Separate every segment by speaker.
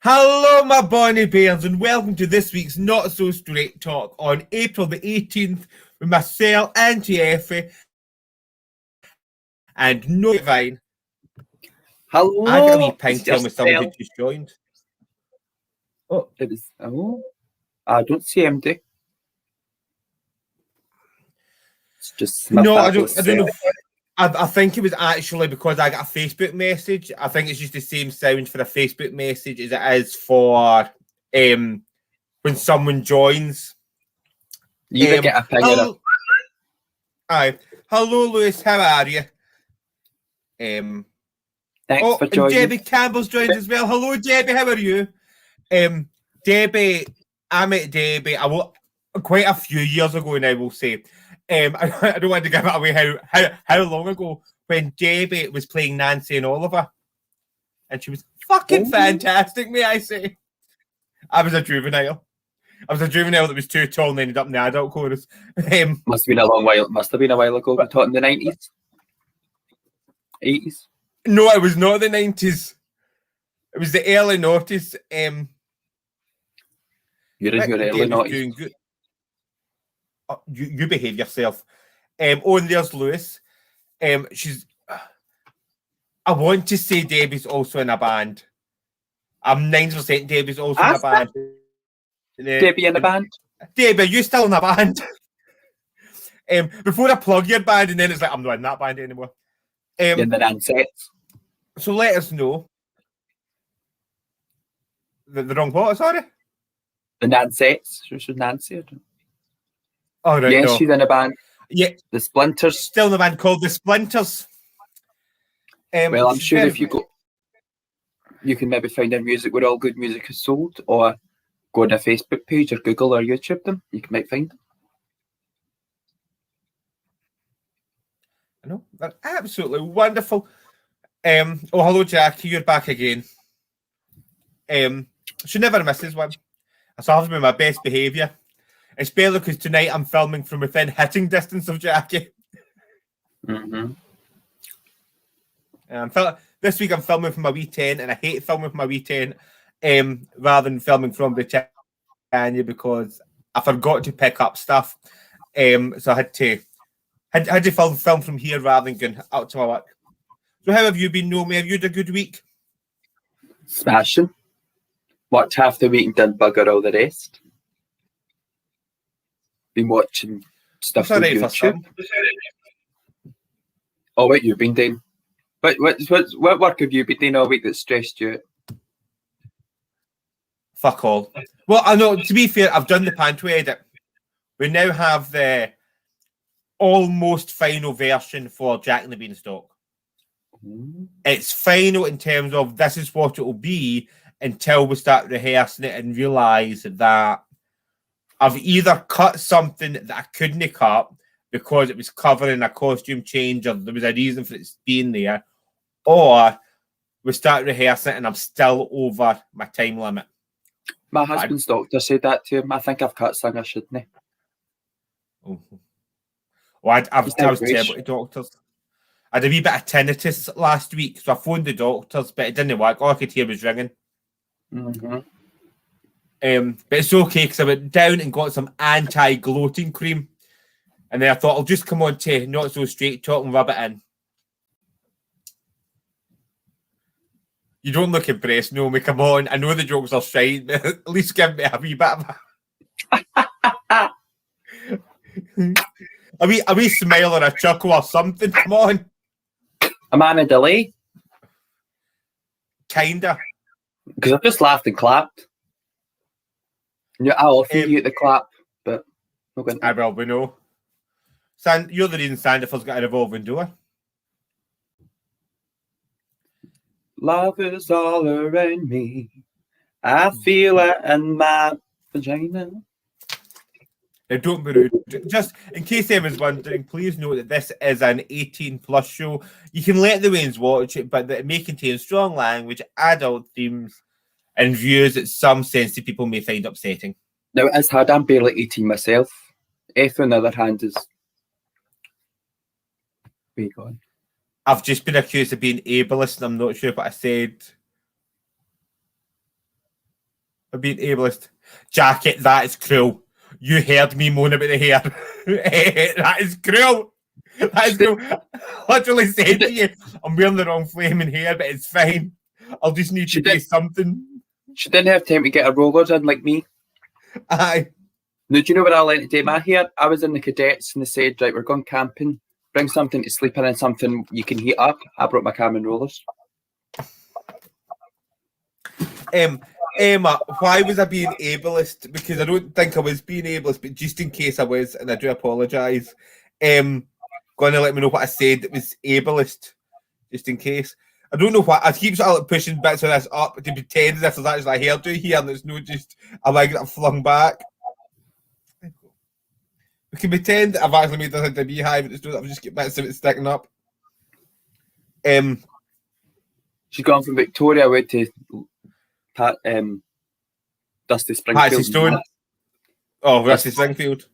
Speaker 1: Hello, my Bonnie Bears, and welcome to this week's Not So Straight Talk on April the 18th with myself, Auntie Effie, and No Vine.
Speaker 2: Hello.
Speaker 1: I got a wee ping tell me someone who just joined.
Speaker 2: Oh, it is. Oh, I don't see MD. It's just
Speaker 1: No, I don't know. I think it was actually because I got a Facebook message. I think it's just the same sound for a Facebook message as it is for when someone joins.
Speaker 2: You either get a ping or
Speaker 1: Aye. Hello, Lewis. How are you?
Speaker 2: Thanks for joining.
Speaker 1: And Debbie Campbell's joined as well. Hello, Debbie. How are you? Debbie, I met Debbie quite a few years ago now, we'll say. I don't want to give it away how long ago, when Debbie was playing Nancy and Oliver. And she was fucking fantastic, may I say. I was a juvenile. That was too tall and ended up in the adult chorus.
Speaker 2: Must have been a long while. Must have been a while ago. We taught in the 90s, 80s.
Speaker 1: No, it was not the 90s. It was the early noughties.
Speaker 2: You're in your early noughties.
Speaker 1: Good. Oh, you behave yourself. And there's Lewis. She's. I want to say Debbie's also in a band. I'm 90% Debbie's also in a band.
Speaker 2: Debbie in a band?
Speaker 1: Debbie, are you still in a band? Before I plug your band, and then it's like, I'm not in that band anymore.
Speaker 2: In the Nancettes.
Speaker 1: So let us know. The wrong what, sorry?
Speaker 2: The Nancettes. She's Nancy.
Speaker 1: Oh, right,
Speaker 2: yes,
Speaker 1: no.
Speaker 2: She's in a band.
Speaker 1: Yeah.
Speaker 2: The Splinters.
Speaker 1: Still in a band called The Splinters.
Speaker 2: Well, I'm sure if you go, you can maybe find their music where all good music is sold, or go on a Facebook page or Google or YouTube them. You might find them.
Speaker 1: I know, they're absolutely wonderful. Hello, Jackie, you're back again. She never misses one. I still have to be my best behaviour. Especially because tonight I'm filming from within hitting distance of Jackie.
Speaker 2: Mm-hmm.
Speaker 1: This week I'm filming from my wee tent, and I hate filming from my wee tent rather than filming from Britannia because I forgot to pick up stuff. So I had to film from here rather than going out to my work. So how have you been, Naomi? Have you had a good week?
Speaker 2: Smashing. Worked half the week and done bugger all the rest. Been watching stuff on YouTube. Oh, what you've been doing? What work have you been doing all week that stressed you out?
Speaker 1: Fuck all. Well, I know, to be fair, I've done the Panto edit. We now have the almost final version for Jack and the Beanstalk. It's final in terms of this is what it will be until we start rehearsing it and realise that I've either cut something that I couldn't cut because it was covering a costume change or there was a reason for it being there, or we start rehearsing it and I'm still over my time limit.
Speaker 2: My husband's doctor said that to him. I think I've cut something I shouldn't.
Speaker 1: Oh. Well, I was terrible to doctors. I had a wee bit of tinnitus last week, so I phoned the doctors, but it didn't work. All I could hear was ringing.
Speaker 2: Mm-hmm.
Speaker 1: But it's okay because I went down and got some anti-gloating cream, and then I thought I'll just come on to Not So Straight Talk and rub it in. You don't look impressed, Naomi. Come on, I know the jokes are shite, but at least give me a wee bit of a wee smile or a chuckle or something. Come on.
Speaker 2: Am I in a delay?
Speaker 1: Kinda.
Speaker 2: Because I've just laughed and clapped. Yeah, I'll offer you the clap, but
Speaker 1: I will, we know. You're the reason Sandifer's got a revolving door.
Speaker 2: Love is all around me. I feel it in my vagina.
Speaker 1: Now, don't be rude. Just in case anyone's wondering, please note that this is an 18+ show. You can let the Waynes watch it, but that it may contain strong language, adult themes, and views that some sensitive people may find upsetting.
Speaker 2: Now, it is hard. I'm barely 18 myself. F, on the other hand, is... Where you going?
Speaker 1: I've just been accused of being ableist, and I'm not sure what I said. of being ableist. Jacket, that is cruel. You heard me moan about the hair. That is cruel. That is cruel. I literally said to you, I'm wearing the wrong flaming hair, but it's fine. I'll just need to do something.
Speaker 2: She didn't have time to get her rollers in like me.
Speaker 1: Aye.
Speaker 2: Now, do you know what I learned to do my hair? I was in the cadets and they said, right, we're going camping. Bring something to sleep in and something you can heat up. I brought my Cameron rollers.
Speaker 1: Emma, why was I being ableist? Because I don't think I was being ableist, but just in case I was, and I do apologise, going to let me know what I said that was ableist, just in case. I don't know what. I keep sort of pushing bits of this up to pretend as if there's actually a hairdo here and there's no just a leg that I've flung back. We can pretend that I've actually made this into a beehive, but it's not that I've just got bits of it sticking up.
Speaker 2: She's gone from Victoria Wood to Dusty Springfield.
Speaker 1: Patsy Stone. Oh, Dusty Springfield.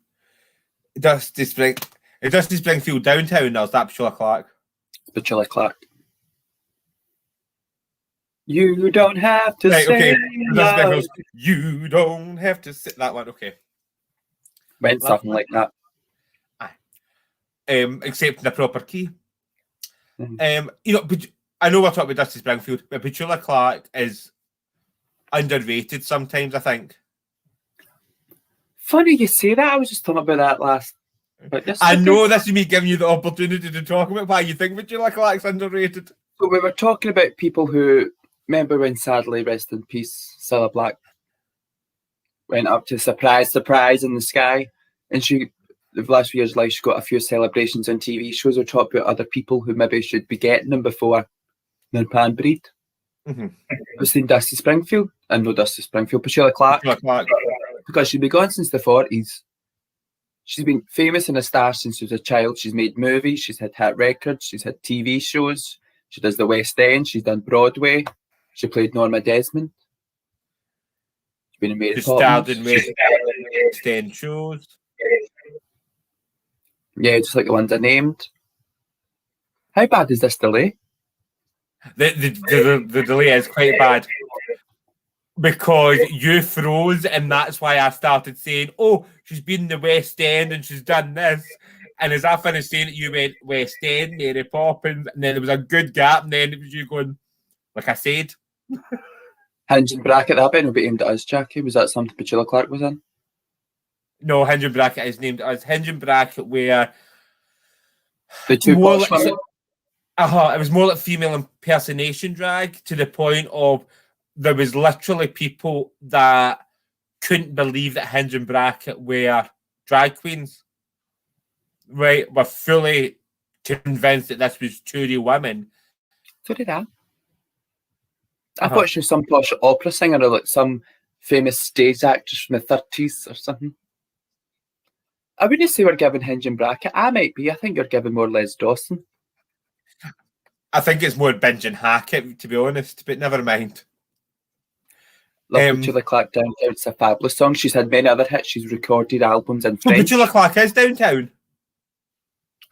Speaker 1: Dusty Springfield downtown, or is that Petula Clark?
Speaker 2: Petula Clark. You don't have to say
Speaker 1: okay. You don't have to say that one. Okay.
Speaker 2: Went something like that.
Speaker 1: Except in the proper key. But I know we're talking about Dusty Springfield, but Petula Clark is underrated sometimes, I think.
Speaker 2: Funny you say that. I was just talking about that last.
Speaker 1: I know this is me giving you the opportunity to talk about why you think Petula Clark's underrated.
Speaker 2: So we were talking about people who remember when, sadly, rest in peace, Cilla Black went up to Surprise in the Sky, and the last few years of life, she got a few celebrations on TV shows. Or talk about other people who maybe should be getting them before they're pan breed.
Speaker 1: Mm-hmm.
Speaker 2: I've seen Dusty Springfield, and no Dusty Springfield, Petula Clark, because she'd been gone since the 40s. She's been famous and a star since she was a child. She's made movies, she's had hit records, she's had TV shows. She does the West End, she's done Broadway. She played Norma Desmond. She's been in Mary Poppins.
Speaker 1: Starred in West End shows.
Speaker 2: Yeah, just like the ones I named. How bad is this delay?
Speaker 1: The delay is quite bad. Because you froze, and that's why I started saying, oh, she's been in the West End and she's done this. And as I finished saying it, you went West End, Mary Poppins, and then there was a good gap, and then it was you going, like I said.
Speaker 2: Hinge and Bracket, that better be aimed at us, Jackie. Was that something Petula Clark was in?
Speaker 1: No, Hinge and Bracket is named as Hinge and Bracket, where
Speaker 2: the two
Speaker 1: like, it was more like female impersonation drag, to the point of there was literally people that couldn't believe that Hinge and Bracket were drag queens. Right, were fully convinced that this was two real women.
Speaker 2: So did I. I thought she was some posh opera singer or like some famous stage actress from the 30s or something. I wouldn't say we're giving Hinge and Bracket. I might be. I think you're giving more Les Dawson.
Speaker 1: I think it's more Binge and Hackett, to be honest, but never mind.
Speaker 2: Petula Clark Downtown. It's a fabulous song. She's had many other hits. She's recorded albums in French.
Speaker 1: Petula Clark is downtown.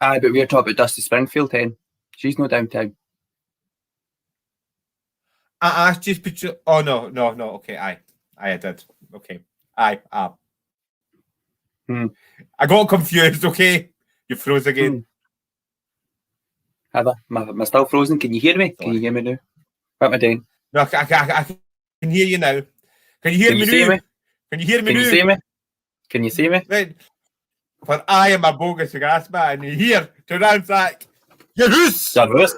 Speaker 2: Aye, but we're talking about Dusty Springfield then. She's no downtown.
Speaker 1: I asked you Petula. Oh, no. Okay, I did. Okay. I got confused, okay? You froze again.
Speaker 2: Have I? Am I still frozen? Can you hear me? Can you hear me now? What am I doing?
Speaker 1: No, I can hear you now. Can you hear me now? Can you hear me now?
Speaker 2: Can you see me? Can you see me?
Speaker 1: Right. For I am a bogus gas man here to ransack your house.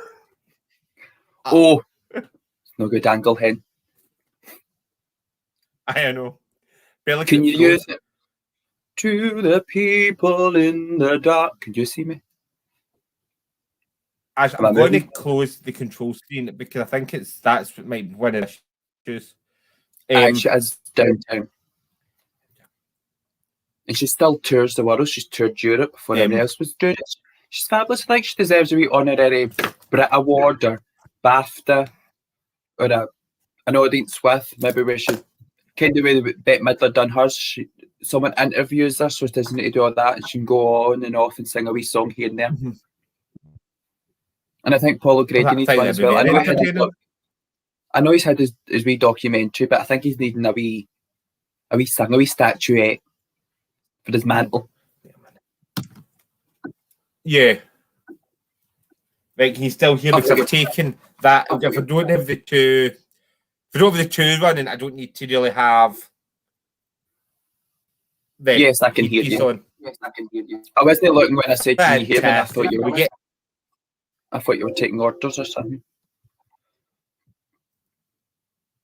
Speaker 2: Oh, no good angle, hen.
Speaker 1: I know.
Speaker 2: Can you use it? To the people in the dark. Can you see me?
Speaker 1: I'm going to close the control screen because I think that's what might be one of the issues.
Speaker 2: She is downtown. And she still tours the world. She's toured Europe before everyone else was doing it. She's fabulous. I think she deserves a wee honorary Brit Award or BAFTA or an audience with. Maybe we should, kind of way that Bette Midler done hers. Someone interviews her, so she doesn't need to do all that, and she can go on and off and sing a wee song here and there. Mm-hmm. And I think Paul O'Grady needs one as well. I know he's had his wee documentary, but I think he's needing a wee a wee statuette for his mantle.
Speaker 1: Yeah. Like, can you still hear me? Because I've taken that. If I don't have the two running, I don't need to really have the
Speaker 2: Yes, I can hear
Speaker 1: earpiece
Speaker 2: you.
Speaker 1: on.
Speaker 2: Yes, I can hear you. I wasn't looking when I said, "Can you hear me?" I thought you were.
Speaker 1: Get...
Speaker 2: I thought you were taking orders or something.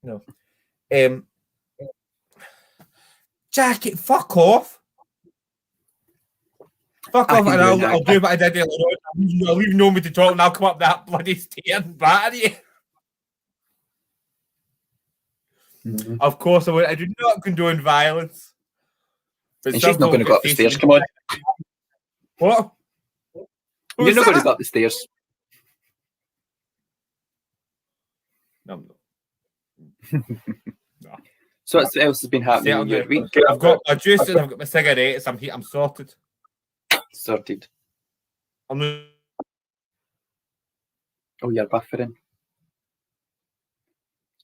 Speaker 1: No. Jackie, fuck off. Fuck off, and I'll do what I did earlier on. I'll leave no me to talk, and I'll come up that bloody stairs and batter you. Mm-hmm. Of course I would. I do not condone violence.
Speaker 2: But and she's not going to go up the stairs. Come on.
Speaker 1: What?
Speaker 2: You're not going to go up the stairs.
Speaker 1: No.
Speaker 2: No. So what else has been happening in your week?
Speaker 1: I've got my juice and I've got my cigarettes. I'm sorted.
Speaker 2: Sorted.
Speaker 1: Oh,
Speaker 2: you're buffering.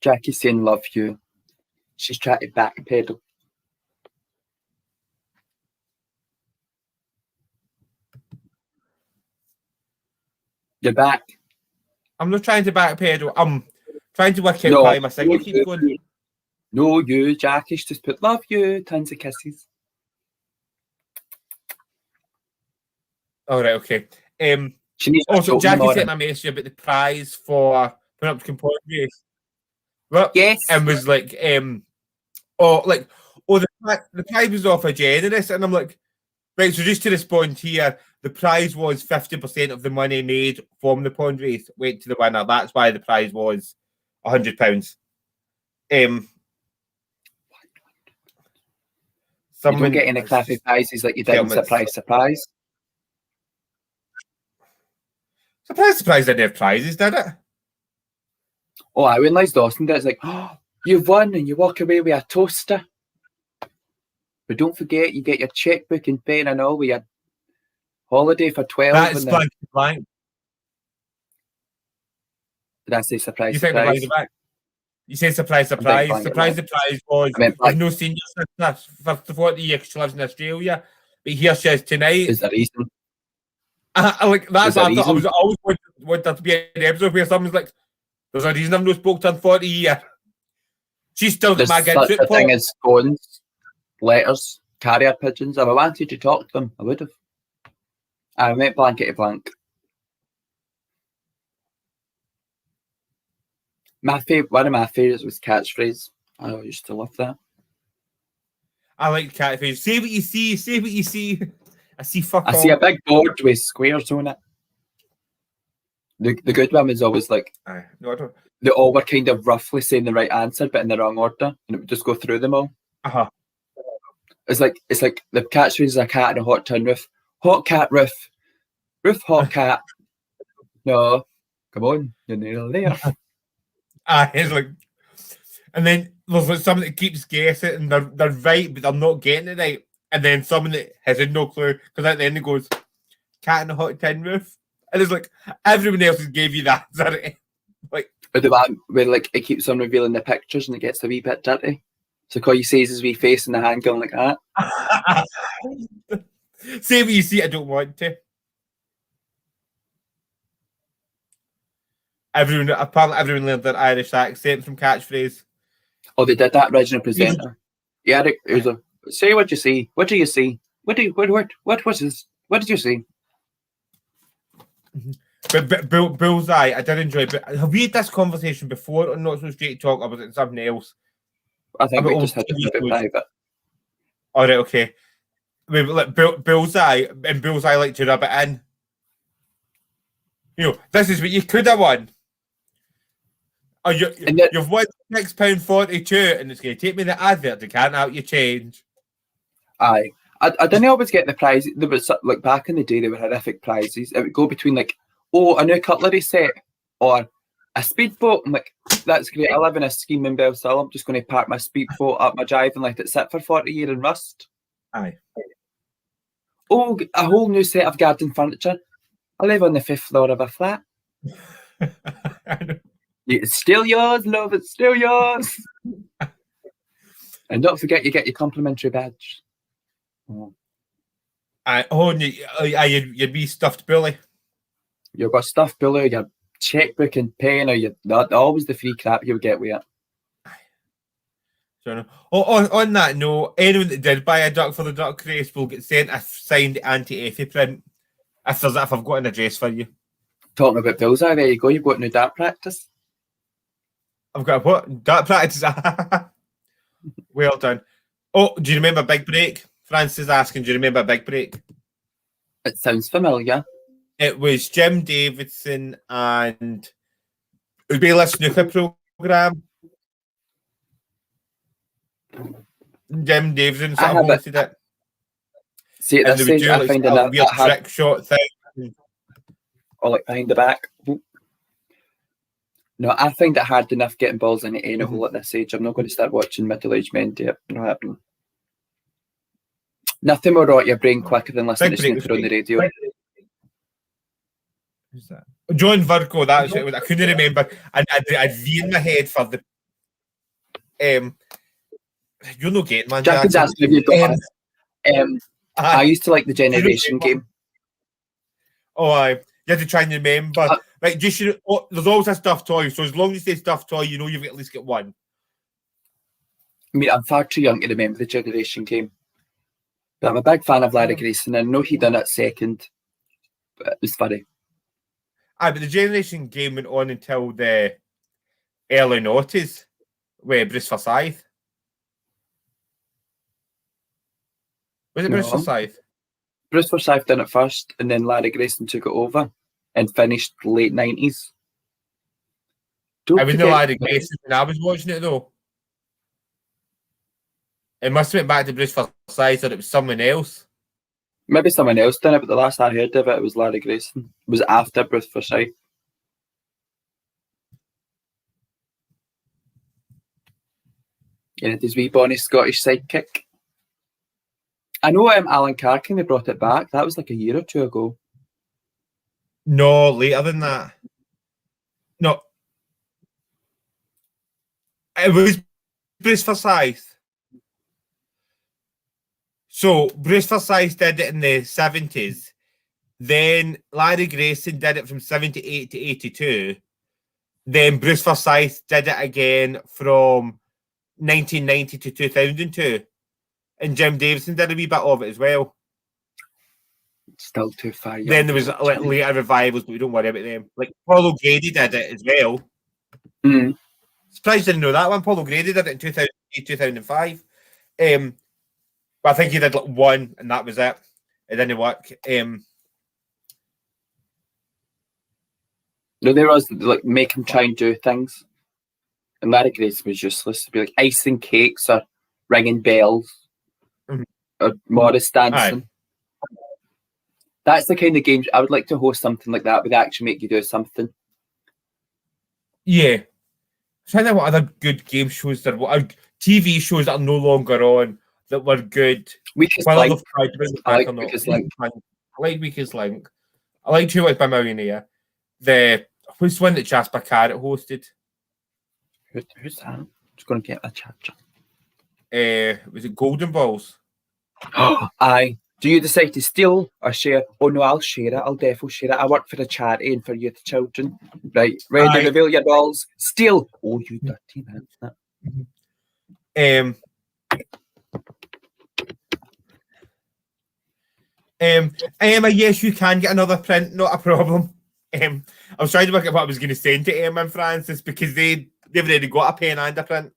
Speaker 2: Jackie's saying love you. She's trying to backpedal. You're back.
Speaker 1: I'm not trying to backpedal. I'm trying to work out why my signal keeps going.
Speaker 2: No, you, Jackie's just put love you, tons of kisses.
Speaker 1: All right, okay. Also, Jackie sent my message about the prize for putting up Comport Race. Well,
Speaker 2: yes.
Speaker 1: And was like, the prize was offered generous, and I'm like, right. So just to respond here, the prize was 50% of the money made from the pond race went to the winner. That's why the prize was £100.
Speaker 2: You don't get any clappy prizes like you did in Surprise.
Speaker 1: Surprise, didn't have prizes, did it?
Speaker 2: Oh, I realised Dawson did. It's like, oh, you've won, and you walk away with a toaster. But don't forget, you get your checkbook and pen and all with your holiday for 12.
Speaker 1: That's blank.
Speaker 2: Did I say surprise?
Speaker 1: You think surprise? You said surprise. Surprise was I've no senior sister for 40 years. She lives in Australia, but here she is tonight.
Speaker 2: Is there a reason?
Speaker 1: That's what I thought. I was always wanted there to be an episode where someone's like, "There's a reason I've not spoke to her in 40 years." She's still got my good
Speaker 2: such a thing as phones, letters, carrier pigeons. If I wanted to talk to them, I would have. I went blankety blank. One of my favourites was catchphrase. I used to love that.
Speaker 1: I like catchphrase. Say what you see. Say what you see. I see fuck all.
Speaker 2: I see a big board with squares on it. The good one was always like,
Speaker 1: no, I don't.
Speaker 2: They all were kind of roughly saying the right answer, but in the wrong order, and it would just go through them all. It's like the catchphrase is a cat and a hot tin roof. Hot cat roof. Roof hot cat. No, come on, you're nearly there.
Speaker 1: It's like, and then there's like someone that keeps guessing and they're right, but they're not getting it right. And then someone that has no clue, because at the end it goes, cat in a hot tin roof. And it's like, everyone else has gave you that answer. Like,
Speaker 2: but the one where like it keeps on revealing the pictures and it gets a wee bit dirty. So all you see is his wee face and the hand going like that.
Speaker 1: Say what you see, I don't want to. Apparently everyone learned their Irish accent from catchphrase.
Speaker 2: Oh, they did that original presenter. Yeah, it was a say what you see. What do you see? What did you see?
Speaker 1: But Bullseye, I did enjoy. But have we had this conversation before on Not So Straight Talk, or was it something else?
Speaker 2: I think we just had it a bit private.
Speaker 1: All right, okay. Like Bullseye and Bullseye like to rub it in. You know, this is what you could have won. Oh, you've won £6.42, and it's going to take me the advert to can't out your change.
Speaker 2: Aye. I didn't always get the prize. There was like back in the day, there were horrific prizes. It would go between like, a new cutlery set or a speedboat. I'm like, that's great. I live in a scheme in Bellshill. I'm just going to park my speedboat up my drive and let it sit for 40 years in rust.
Speaker 1: Aye.
Speaker 2: Oh, a whole new set of garden furniture. I live on the 5th floor of a flat. It's still yours, love. It's still yours. And don't forget, you get your complimentary badge. Oh.
Speaker 1: You'd be stuffed bully.
Speaker 2: You've got stuffed bully, your checkbook and pen, or always the free crap you'll get with it.
Speaker 1: So, on that note, anyone that did buy a Duck for the Duck race will get sent a signed anti-Effie print if I've got an address for you.
Speaker 2: Talking about Bullseye, there you go. You've got new dart practice.
Speaker 1: I've got what? Dart practice. Well done. Oh, do you remember Big Break? Francis is asking, do you remember Big Break?
Speaker 2: It sounds familiar.
Speaker 1: It was Jim Davidson and it would be a snooker program. Jim Davidson sort of hosted it.
Speaker 2: See, at this stage, I find
Speaker 1: a weird trick shot thing.
Speaker 2: Or like behind the back. No, I find it hard enough getting balls in any hole at this age. I'm not going to start watching middle-aged men do it. Not happening. Nothing will rot your brain quicker than listening to snooker on the radio.
Speaker 1: Who's that? John Virgo, that was it. I couldn't remember. And I'd be in my head for the you're not getting man.
Speaker 2: Jack is asking if you've got I used to like the Generation game.
Speaker 1: Oh, you have to try and remember. Like, there's always a stuffed toy, so as long as you say stuffed toy, you know you've at least got one.
Speaker 2: I mean, I'm far too young to remember the Generation game. But I'm a big fan of Larry Grayson, and I know he done it second. But it was funny.
Speaker 1: But the Generation game went on until the early noughties with Bruce Forsyth. Was it Bruce Forsyth?
Speaker 2: Bruce Forsyth done it first, and then Larry Grayson took it over and finished late 90s.
Speaker 1: I was no Larry Grayson when I was watching it, though. It must have went back to Bruce Forsyth, or it was someone else.
Speaker 2: Maybe someone else done it, but the last I heard of it, it was Larry Grayson. It was after Bruce Forsyth. And his wee bonny Scottish sidekick. I know Alan Carkin, they brought it back. That was like a year or two ago.
Speaker 1: No, later than that. No. It was Bruce Forsyth. So, Bruce Forsyth did it in the 70s. Then Larry Grayson did it from 78 to 82. Then Bruce Forsyth did it again from 1990 to 2002. And Jim Davidson did a wee bit of it as well.
Speaker 2: Still too far.
Speaker 1: Then there was like later revivals, but we don't worry about them. Like Paul O'Grady did it as well.
Speaker 2: Mm.
Speaker 1: Surprised I didn't know that one. Paul O'Grady did it in 2008, 2005. But I think he did like one, and that was it. It didn't work.
Speaker 2: No, there was like make him try and do things, and Larry Grayson was useless. It'd be like icing cakes or ringing bells. Or Morris dancing. Aye. That's the kind of games I would like to host. Something like that would actually make you do something.
Speaker 1: Yeah, I'm trying to think what other good game shows there. What are TV shows that are no longer on that were good?
Speaker 2: Weakest Link. I like Weakest Link.
Speaker 1: I like Weakest Link. I like Too Much by Millionaire. Who's the one that Jasper Carrot hosted?
Speaker 2: Who's that? Just going to get a charger.
Speaker 1: Was it Golden Balls?
Speaker 2: Aye. Do you decide to steal or share? Oh no, I'll share it. I'll definitely share it. I work for a charity and for youth children. Right. Ready to reveal your balls. Steal. Oh, you dirty man.
Speaker 1: Emma, yes, you can get another print. Not a problem. I was trying to work out what I was going to send to Emma and Francis because they've already got a pen and a print.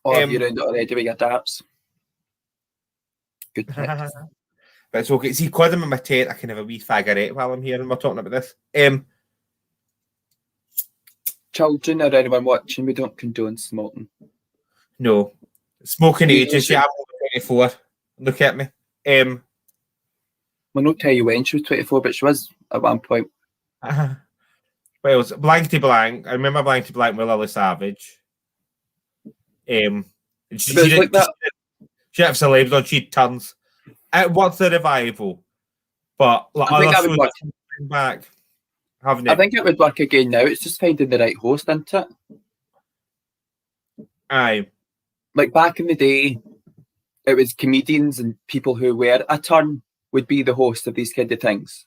Speaker 2: Oh, you're around it already with your darts. Good practice.
Speaker 1: But it's okay. See, because I'm in my tent, I can have a wee fagorette while I'm here and we're talking about this.
Speaker 2: Children or anyone watching, we don't condone smoking.
Speaker 1: No. Smoking ages. Yeah, I'm over 24. Look at me.
Speaker 2: We'll not tell you when she was 24, but she was at one point.
Speaker 1: Well, it's Blankety Blank. I remember Blankety Blank with Lily Savage. She didn't like that. She have celebs on. She tons. It worked the revival, but like I think other shows back.
Speaker 2: I think it would work again now. It's just finding the right host, isn't it?
Speaker 1: Aye.
Speaker 2: like back in the day, it was comedians and people who were a turn would be the host of these kind of things.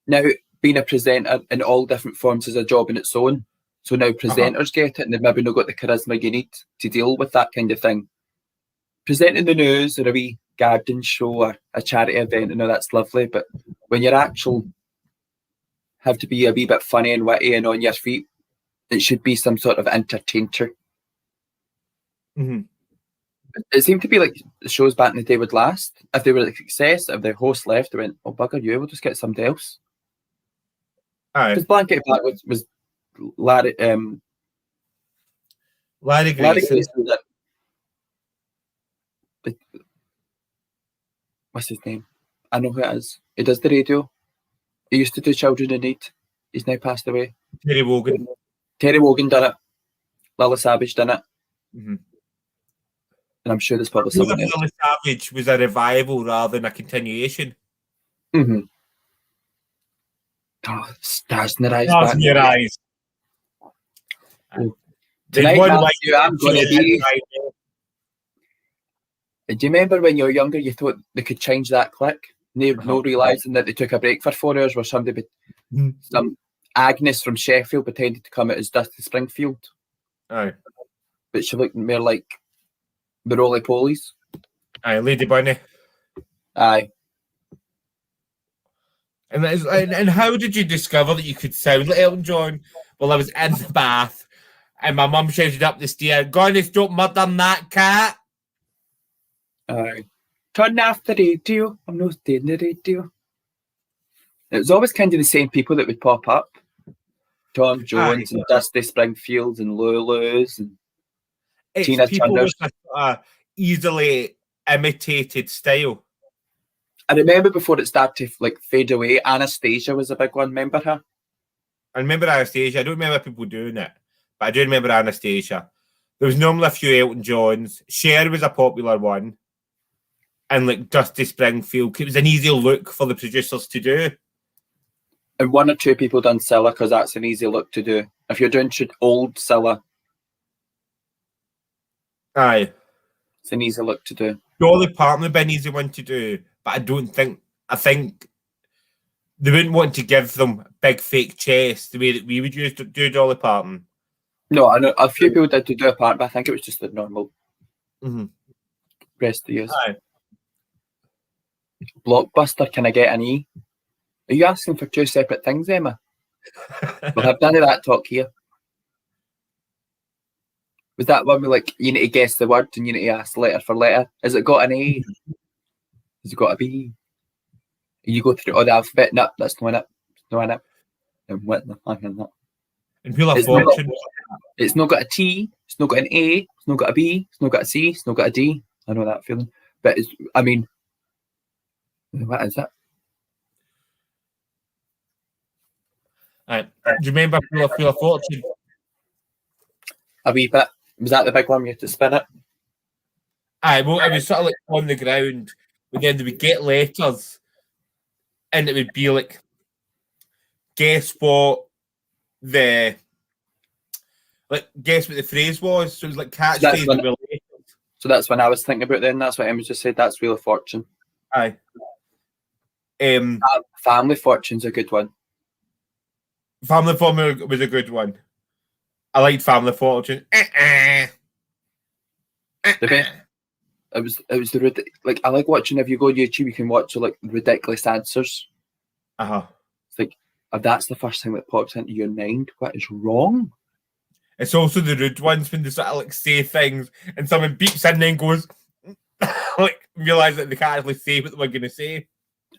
Speaker 2: Now, being a presenter in all different forms is a job in its own. So now presenters get it, and they've maybe not got the charisma you need to deal with that kind of thing. Presenting the news or a wee garden show or a charity event, that's lovely. But when you're have to be a wee bit funny and witty and on your feet, it should be some sort of entertainer.
Speaker 1: Mm-hmm.
Speaker 2: It seemed to be like the shows back in the day would last. If they were a success, if the host left, they went, "Oh, bugger you, we'll just get somebody else." Because Blanket Black was Larry
Speaker 1: Grayson.
Speaker 2: What's his name? I know who it is. He does the radio. He used to do Children in Need. He's now passed away.
Speaker 1: Terry Wogan.
Speaker 2: Terry Wogan done it. Lila Savage done it.
Speaker 1: Mm-hmm.
Speaker 2: And I'm sure there's probably someone else.
Speaker 1: Lila Savage was a revival rather than a continuation.
Speaker 2: Mm-hmm. Oh, stars in their eyes.
Speaker 1: Stars in your eyes.
Speaker 2: Tonight, Matthew, I'm going to be... Do you remember when you were younger, you thought they could change that click? No realising that they took a break for 4 hours where somebody, some Agnes from Sheffield pretended to come out as Dusty Springfield.
Speaker 1: Aye.
Speaker 2: But she looked more like the Roly Polies.
Speaker 1: Aye, Lady Bunny.
Speaker 2: Aye.
Speaker 1: And how did you discover that you could sound like Elton John? Well, I was in the bath and my mum shouted up the stair, "Goodness, don't murder that cat."
Speaker 2: Aye. Turn off the radio. I'm not doing the radio. It was always kind of the same people that would pop up. Tom Jones and Dusty Springfields and Lulu's and Tina Turner.
Speaker 1: With a easily imitated style.
Speaker 2: I remember before it started to fade away, Anastasia was a big one. Remember her?
Speaker 1: I remember Anastasia. I don't remember people doing it, but I do remember Anastasia. There was normally a few Elton Johns. Cher was a popular one. And Dusty Springfield. It was an easy look for the producers to do.
Speaker 2: And one or two people done Scylla because that's an easy look to do. If you're doing old Scylla.
Speaker 1: Aye.
Speaker 2: It's an easy look to do.
Speaker 1: Dolly Parton would be an easy one to do, but I think they wouldn't want to give them big fake chests the way that we would use to do Dolly Parton.
Speaker 2: No, I know a few people did to do a part, but I think it was just the normal rest of the years.
Speaker 1: Aye.
Speaker 2: Blockbuster, can I get an E? Are you asking for two separate things, Emma? We'll have none of that talk here. Was that one where you need to guess the word and you need to ask letter for letter? Has it got an A? Has it got a B? You go through all the alphabet. No, that's not it. No, it. And what the fuck is that?
Speaker 1: And Wheel of Fortune.
Speaker 2: It's not got a T. It's not got an A. It's not got a B. It's not got a C. It's not got a D. I know that feeling. But what is that?
Speaker 1: Do you remember Wheel of Fortune?
Speaker 2: A wee bit. Was that the big one you had to spin it?
Speaker 1: Aye, well, it was sort of on the ground, but then they would get letters, and it would be guess what the phrase was. So it was catchphrase.
Speaker 2: So that's when I was thinking about then. That's what Emma just said. That's Wheel of Fortune.
Speaker 1: Aye.
Speaker 2: Family Fortune's a good one.
Speaker 1: Family Fortune was a good one. I liked Family Fortune.
Speaker 2: It was the I like watching. If you go on YouTube, you can watch ridiculous answers. It's if that's the first thing that pops into your mind, what is wrong?
Speaker 1: It's also the rude ones when they sort of say things and someone beeps in and then goes realise that they can't actually say what they were going to say.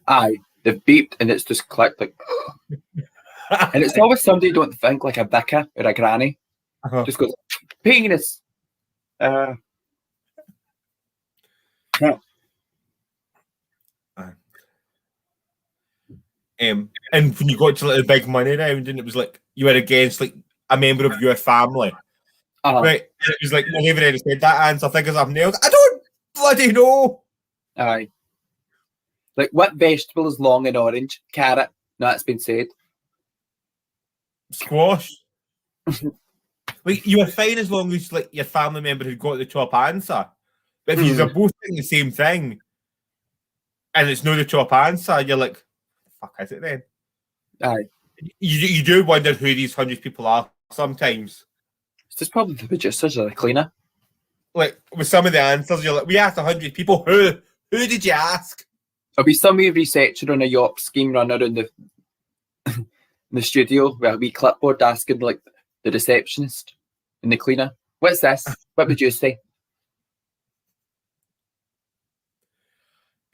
Speaker 2: Aye, they've beeped and it's just clicked and it's always somebody you don't think like a vicar or a granny. Just goes penis. Yeah.
Speaker 1: And when you got to the big money round, and it was you were against a member of your family, right? And it was well, they've already said that answer. Figures I've nailed. I don't bloody know.
Speaker 2: Aye. What vegetable is long and orange? Carrot. No, that's been said.
Speaker 1: Squash. like you were fine as long as like your family member had got the top answer. But if you're both saying the same thing and it's not the top answer, you're like, fuck is it then?
Speaker 2: Aye.
Speaker 1: You do wonder who these 100 people are sometimes.
Speaker 2: It's just probably the producers or the cleaner.
Speaker 1: Like with some of the answers, you're like, we asked 100 people, who did you ask?
Speaker 2: It'll be some wee researcher on a yacht scheme runner in the studio with a wee clipboard asking like the receptionist and the cleaner, what's this? What would you say?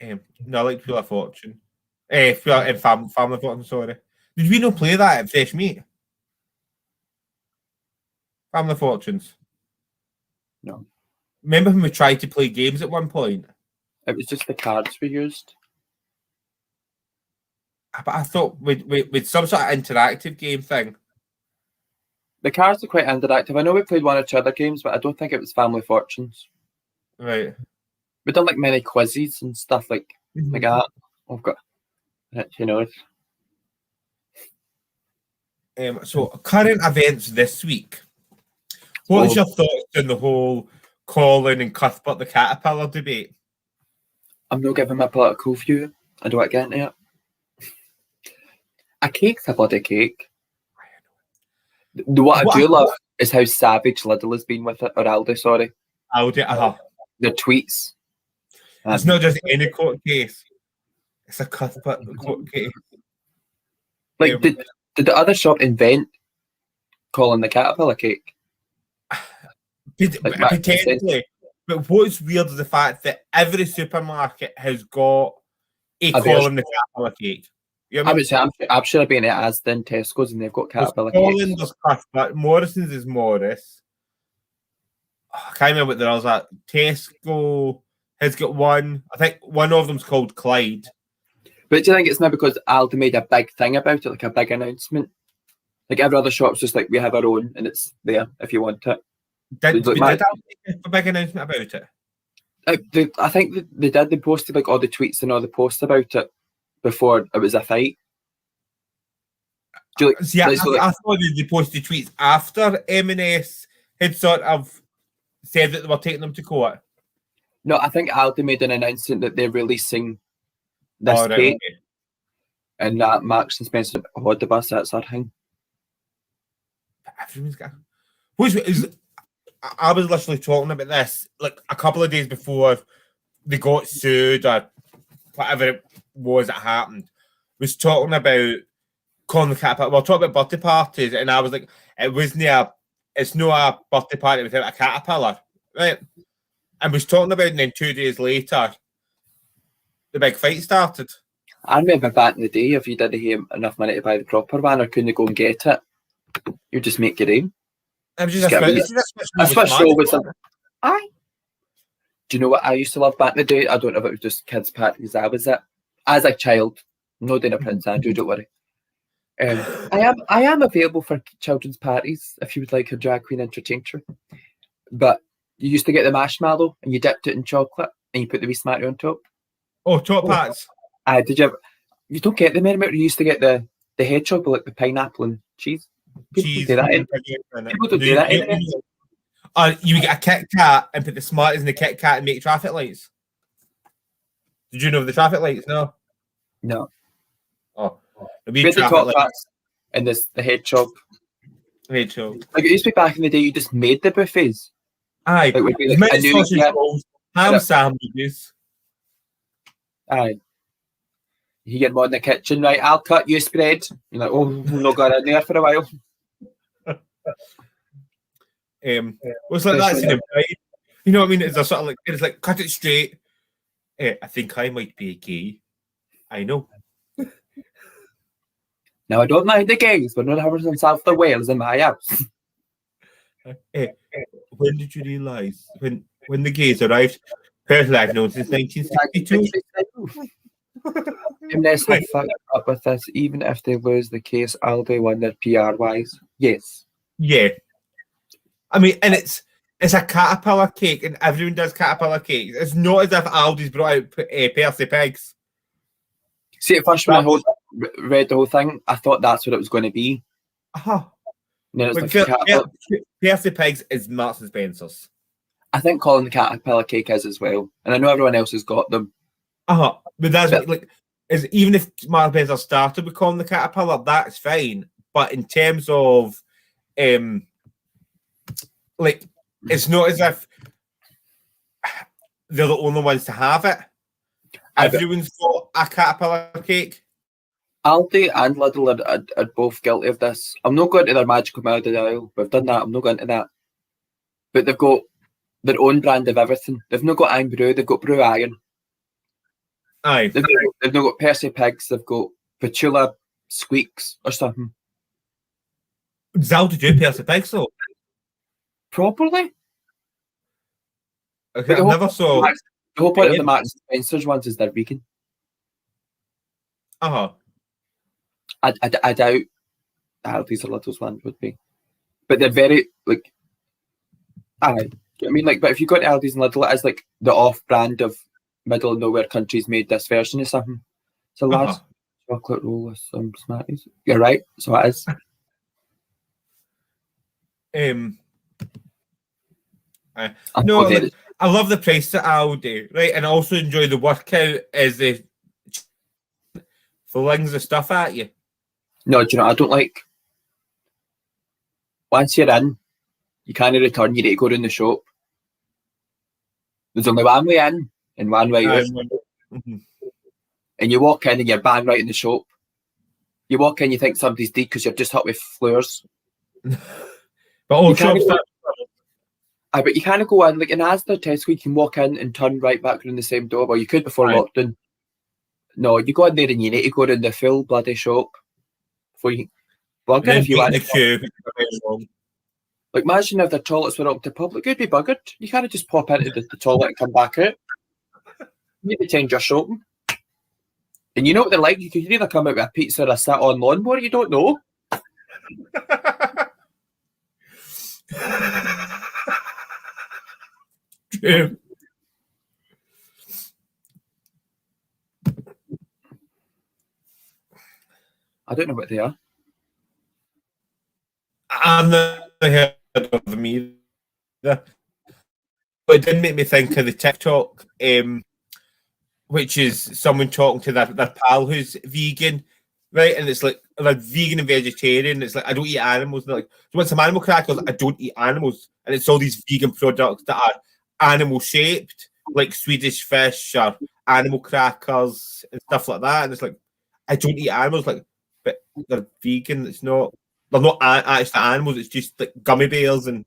Speaker 1: No, I like Wheel of Fortune. Family Fortune, sorry. Did we not play that at Fresh Meat? Family Fortunes?
Speaker 2: No.
Speaker 1: Remember when we tried to play games at one point?
Speaker 2: It was just the cards we used.
Speaker 1: But I thought with some sort of interactive game thing.
Speaker 2: The cards are quite interactive. I know we played one or two other games, but I don't think it was Family Fortunes.
Speaker 1: Right.
Speaker 2: We've done like many quizzes and stuff like that. I've got, you know.
Speaker 1: So current events this week. What's your thoughts on the whole Colin and Cuthbert the Caterpillar debate?
Speaker 2: I'm not giving my political view. I don't want to get into it. A cake's a bloody cake. What I do love is how savage Lidl has been with it, or Aldi, sorry.
Speaker 1: Aldi,
Speaker 2: the tweets.
Speaker 1: It's not just any court case. It's a Cuthbert court case.
Speaker 2: Like, did the other shop invent calling the Caterpillar cake?
Speaker 1: Potentially. But what's weird is the fact that every supermarket has got a Colin the Caterpillar cake. You know what I mean?
Speaker 2: I'm sure I've been at Asda and Tesco's and they've got Caterpillar cakes.
Speaker 1: Colin does Cuthbert. Morrison's is Morris. I can't remember what there was at. Tesco has got one. I think one of them's called Clyde.
Speaker 2: But do you think it's now because Aldi made a big thing about it, like a big announcement? Like every other shop's just like, we have our own and it's there if you want it.
Speaker 1: Did Aldi make a big announcement about it?
Speaker 2: I think they did. They posted like all the tweets and all the posts about it before it was a fight. I
Speaker 1: thought they posted tweets after M&S had sort of said that they were taking them to court.
Speaker 2: No, I think Aldi made an announcement that they're releasing this cake. Okay. And Marks and Spencer, the bus, that's our thing.
Speaker 1: Everyone's got... I was literally talking about this like a couple of days before they got sued or whatever it was that happened. Was talking about calling the Caterpillar. We're talking about birthday parties, and I was like, it's not a birthday party without a caterpillar, right? And was talking about it, and then 2 days later, the big fight started.
Speaker 2: I remember back in the day, if you didn't have enough money to buy the proper one or couldn't go and get it, you just make your aim.
Speaker 1: I was just a
Speaker 2: switch roll with something. Aye. Do you know what I used to love back in the day? I don't know if it was just kids' parties. I was it as a child. No doing a Prince Andrew, don't worry. I am available for children's parties if you would like a drag queen entertainer. But you used to get the marshmallow and you dipped it in chocolate and you put the wee smartie on top.
Speaker 1: Oh, top hats.
Speaker 2: Did you ever? You don't get them anymore. You used to get the hedgehog with like the pineapple and cheese. People do that. People don't do that anymore.
Speaker 1: You get a Kit Kat and put the Smarties in the Kit Kat and make traffic lights. Did you know the traffic lights? No. Oh,
Speaker 2: the top hats and the hedgehog.
Speaker 1: Hedgehog.
Speaker 2: Like it used to be back in the day. You just made the buffets.
Speaker 1: Aye. Like sausage rolls, ham sandwiches.
Speaker 2: Aye. You get them in the kitchen, right? I'll cut you spread. You're like, oh, we've not got in there for a while.
Speaker 1: What's like that's in pride. You know what I mean? It's a sort of like it's like cut it straight. I think I might be gay. I know.
Speaker 2: Now I don't mind the gays, but not having some South of Wales in my house.
Speaker 1: When did you realise when the gays arrived? Personally, I've known since 1962.
Speaker 2: M&S have fucked up with this, even if they lose the case, Aldi won their PR wise. Yes.
Speaker 1: Yeah. I mean, and it's a Caterpillar cake, and everyone does Caterpillar cakes. It's not as if Aldi's brought out Percy Pigs.
Speaker 2: See, at first when I read the whole thing, I thought that's what it was going to be. And then it's
Speaker 1: Like,
Speaker 2: like a caterpillar.
Speaker 1: Percy Pigs is Marks and Spencer's.
Speaker 2: I think calling the caterpillar cake is as well. And I know everyone else has got them.
Speaker 1: But that's like, is even if Marks and Spencer started with calling the caterpillar, that's fine. But in terms of, like, it's not as if they're the only ones to have it. Everyone's got a caterpillar cake.
Speaker 2: Aldi and Lidl are both guilty of this. I'm not going to their Magical Melody aisle. We've done that. I'm not going to that. But they've got their own brand of everything. They've not got Iron Brew. They've got Brew Iron.
Speaker 1: Aye.
Speaker 2: They've not got Percy Pigs. They've got Petula Squeaks or something.
Speaker 1: Does Aldi do Percy Pigs though?
Speaker 2: Properly?
Speaker 1: Okay, I never saw.
Speaker 2: The whole point of the Marks and Spencer's ones is they're vegan. I doubt Aldi's or Lidl's one would be. But they're very, like, I mean, like, but if you go to Aldi's and Lidl, it is like the off brand of middle of nowhere countries made this version of something. It's a large chocolate roll with some Smarties. You're right, so it is.
Speaker 1: I love the price at Aldi, right? And I also enjoy the workout as they flings the stuff at you.
Speaker 2: No, do you know, I don't like, once you're in, you can't return, you need to go in the shop. There's only one way in and one way out. And you walk in and you're bang right in the shop. You walk in, you think somebody's dead because you're just hot with flowers.
Speaker 1: But all shops
Speaker 2: but you can't go in, like in Asda, Tesco, you can walk in and turn right back around the same door. Well, you could before lockdown. No, you go in there and you need to go in the full bloody shop before you walk in if you want. Like, imagine if the toilets were open to public, you'd be buggered. You can't just pop into the toilet and come back out. You need to change your shopping. And you know what they're like? You could either come out with a pizza or a sat-on lawnmower, you don't know. I don't know what they are.
Speaker 1: I've never heard of them either. But it did make me think of the TikTok, which is someone talking to their pal who's vegan, right? And it's like, they're vegan and vegetarian. It's like, I don't eat animals. And they're like, do you want some animal crackers? I don't eat animals. And it's all these vegan products that are animal shaped, like Swedish fish or animal crackers and stuff like that. And it's like, I don't eat animals. Like, but they're vegan. It's not. They're not actually animals. It's just like gummy bears and.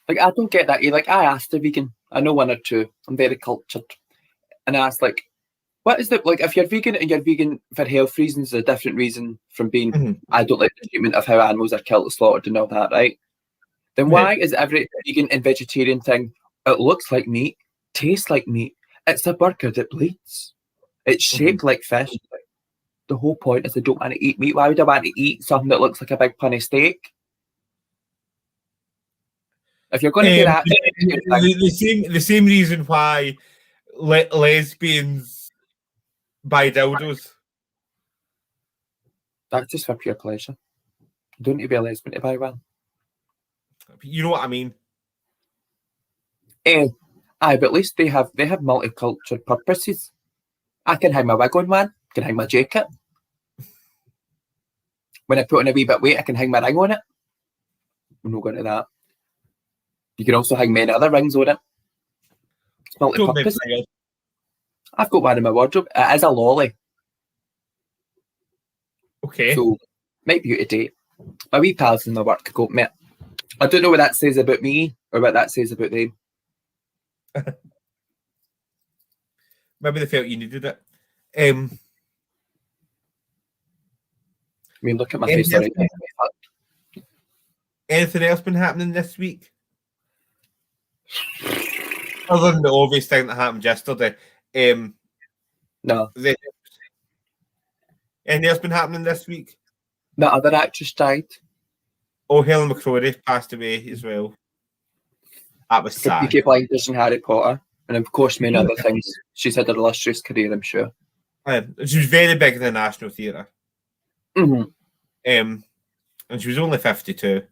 Speaker 2: Like, I don't get that. Like, I asked a vegan. I know one or two. I'm very cultured, and I asked, like, what is the, like, if you're vegan and you're vegan for health reasons, a different reason from being I don't like the treatment of how animals are killed, slaughtered, and all that, right? Then why is every vegan and vegetarian thing? It looks like meat, tastes like meat. It's a burger that bleeds. It's shaped like fish. The whole point is they don't want to eat meat. Why would I want to eat something that looks like a big punny steak? If you're going to do that,
Speaker 1: the same reason why lesbians buy dildos.
Speaker 2: That's just for pure pleasure. You don't need to be a lesbian to buy one.
Speaker 1: You know what I mean?
Speaker 2: Aye, but at least they have multicultural purposes. I can hang my wig on one. I can hang my jacket. When I put on a wee bit of weight, I can hang my ring on it. We're not going to that. You can also hang many other rings on it. It's multi-purpose. I've got one in my wardrobe. It is a lolly.
Speaker 1: Okay.
Speaker 2: So, might be out of date. My wee pals in my work got me. I don't know what that says about me or what that says about them.
Speaker 1: Maybe they felt you needed it.
Speaker 2: I mean, look at my face.
Speaker 1: Anything else been happening this week? Other than the obvious thing that happened yesterday.
Speaker 2: No.
Speaker 1: Anything else been happening this week?
Speaker 2: The other actress died.
Speaker 1: Oh, Helen McCrory passed away as well. That was sad.
Speaker 2: Peaky Blinders and Harry Potter. And of course, many other things. She's had an illustrious career, I'm sure.
Speaker 1: She was very big in the National Theatre.
Speaker 2: Mm-hmm.
Speaker 1: And she was only 52.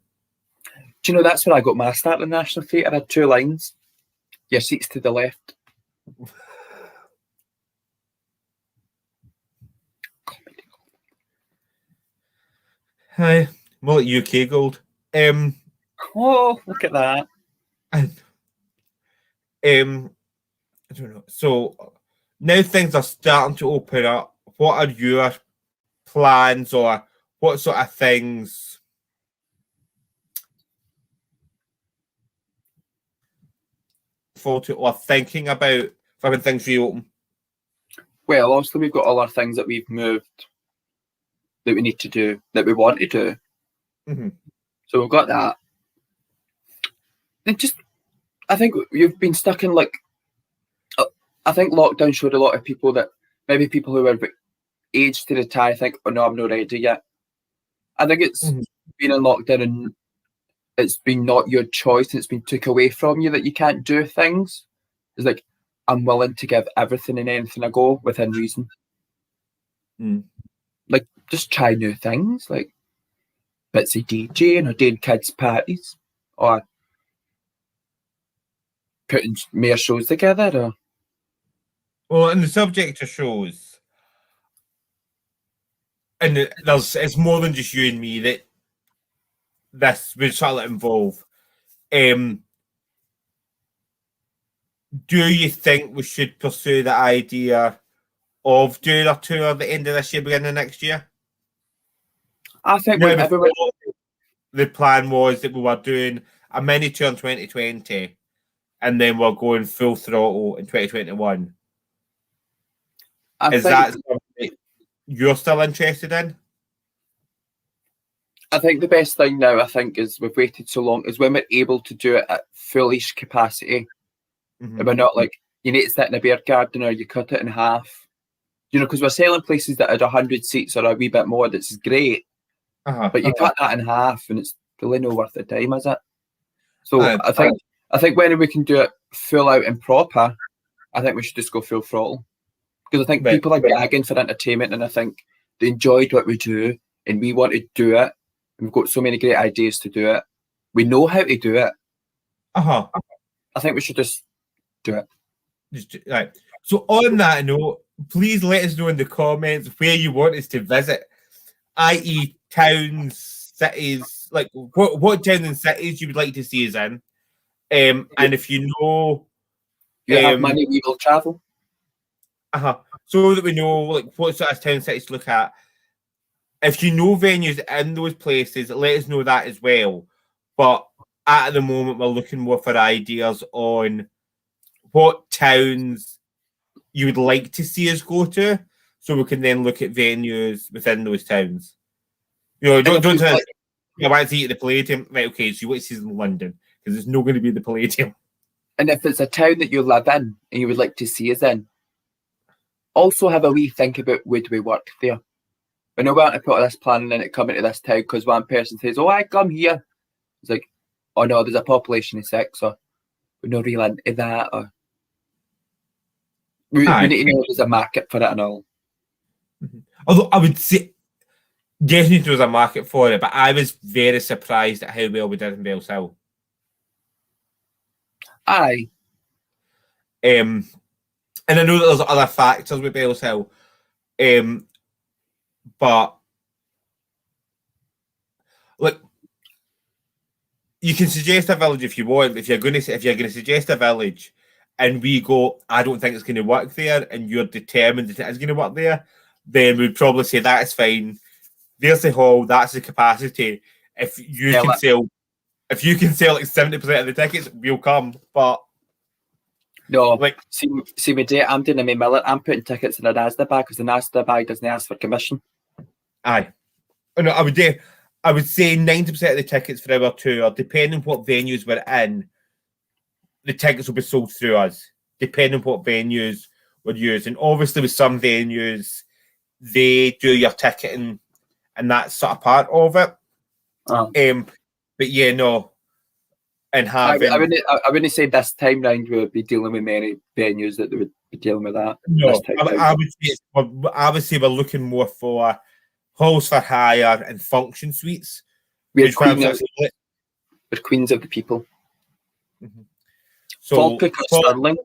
Speaker 2: Do you know that's where I got my start in the National Theatre? I had 2 lines. Your seat's to the left.
Speaker 1: Hi, more like UK Gold.
Speaker 2: Oh, look at that.
Speaker 1: I don't know. So now things are starting to open up. What are your plans, or what sort of things or thinking about for when things reopen?
Speaker 2: Well, obviously we've got all our things that we've moved that we need to do, that we want to do.
Speaker 1: Mm-hmm.
Speaker 2: So we've got that. And just, I think you've been stuck in like, I think lockdown showed a lot of people that maybe people who are aged to retire think, oh no, I'm not ready yet. I think it's been in lockdown and it's been not your choice and it's been took away from you that you can't do things. It's like, I'm willing to give everything and anything a go within reason. Like, just try new things, like bits of DJing or doing kids' parties or putting more shows together. Or...
Speaker 1: Well, and the subject of shows, and it's more than just you and me that this would sort of involve. Do you think we should pursue the idea of doing a tour at the end of this year, beginning of next year?
Speaker 2: I think
Speaker 1: the plan was that we were doing a mini tour in 2020 and then we're going full throttle in 2021. Is that something you're still interested in?
Speaker 2: I think the best thing now, I think, is we've waited so long, is when we're able to do it at fullish capacity. And we're not like, you need to sit in a beer garden or you cut it in half. You know, because we're selling places that had 100 seats or a wee bit more, that's great. But you cut that in half and it's really no worth the time, is it? So I think when we can do it full out and proper, I think we should just go full throttle. Because I think people are begging for entertainment and I think they enjoyed what we do and we want to do it. And we've got so many great ideas to do it. We know how to do it. I think we should just do it.
Speaker 1: Right. So on that note, please let us know in the comments where you want us to visit, i.e. towns, cities, like what towns and cities you would like to see us in. And if you know...
Speaker 2: You have money, we will travel.
Speaker 1: So that we know like what sort of town cities to look at. If you know venues in those places, let us know that as well. But at the moment, we're looking more for ideas on what towns you would like to see us go to, so we can then look at venues within those towns. You know, don't tell us, I want to eat at the Palladium. Right, okay, so you want to see us in London, because it's not going to be the Palladium.
Speaker 2: And if it's a town that you live in and you would like to see us in, also have a wee think about would we work there. We know we want to put this plan in it coming to this town because one person says, oh, I come here. It's like, oh no, there's a population of 6, or we're not really into that, or we need to know there's a market for it and all.
Speaker 1: Although I would say definitely there was a market for it, but I was very surprised at how well we did in Bells Hill.
Speaker 2: Aye.
Speaker 1: And I know that there's other factors with Bells Hill, but look, you can suggest a village if you want. If you're going to suggest a village, and we go, I don't think it's going to work there, and you're determined that it is going to work there, then we'd probably say that is fine. There's the hall, that's the capacity. If you can sell like 70% of the tickets, we'll come. But
Speaker 2: no, like see me date, I'm doing a Millet. I'm putting tickets in a NASDA bag because the NASDA bag doesn't ask for commission.
Speaker 1: Aye. No, I would say 90% of the tickets for our tour, depending on what venues we're in, the tickets will be sold through us, depending on what venues we're using. Obviously, with some venues, they do your ticketing, and that's sort of part of it. But yeah, no. And having...
Speaker 2: I wouldn't say this time round we would be dealing with many venues that they would be dealing with that.
Speaker 1: No, I would say we're looking more for halls for hire and function suites.
Speaker 2: We're,
Speaker 1: Which one was
Speaker 2: we're queens of the people.
Speaker 1: Mm-hmm. So
Speaker 2: Falkirk or Stirling?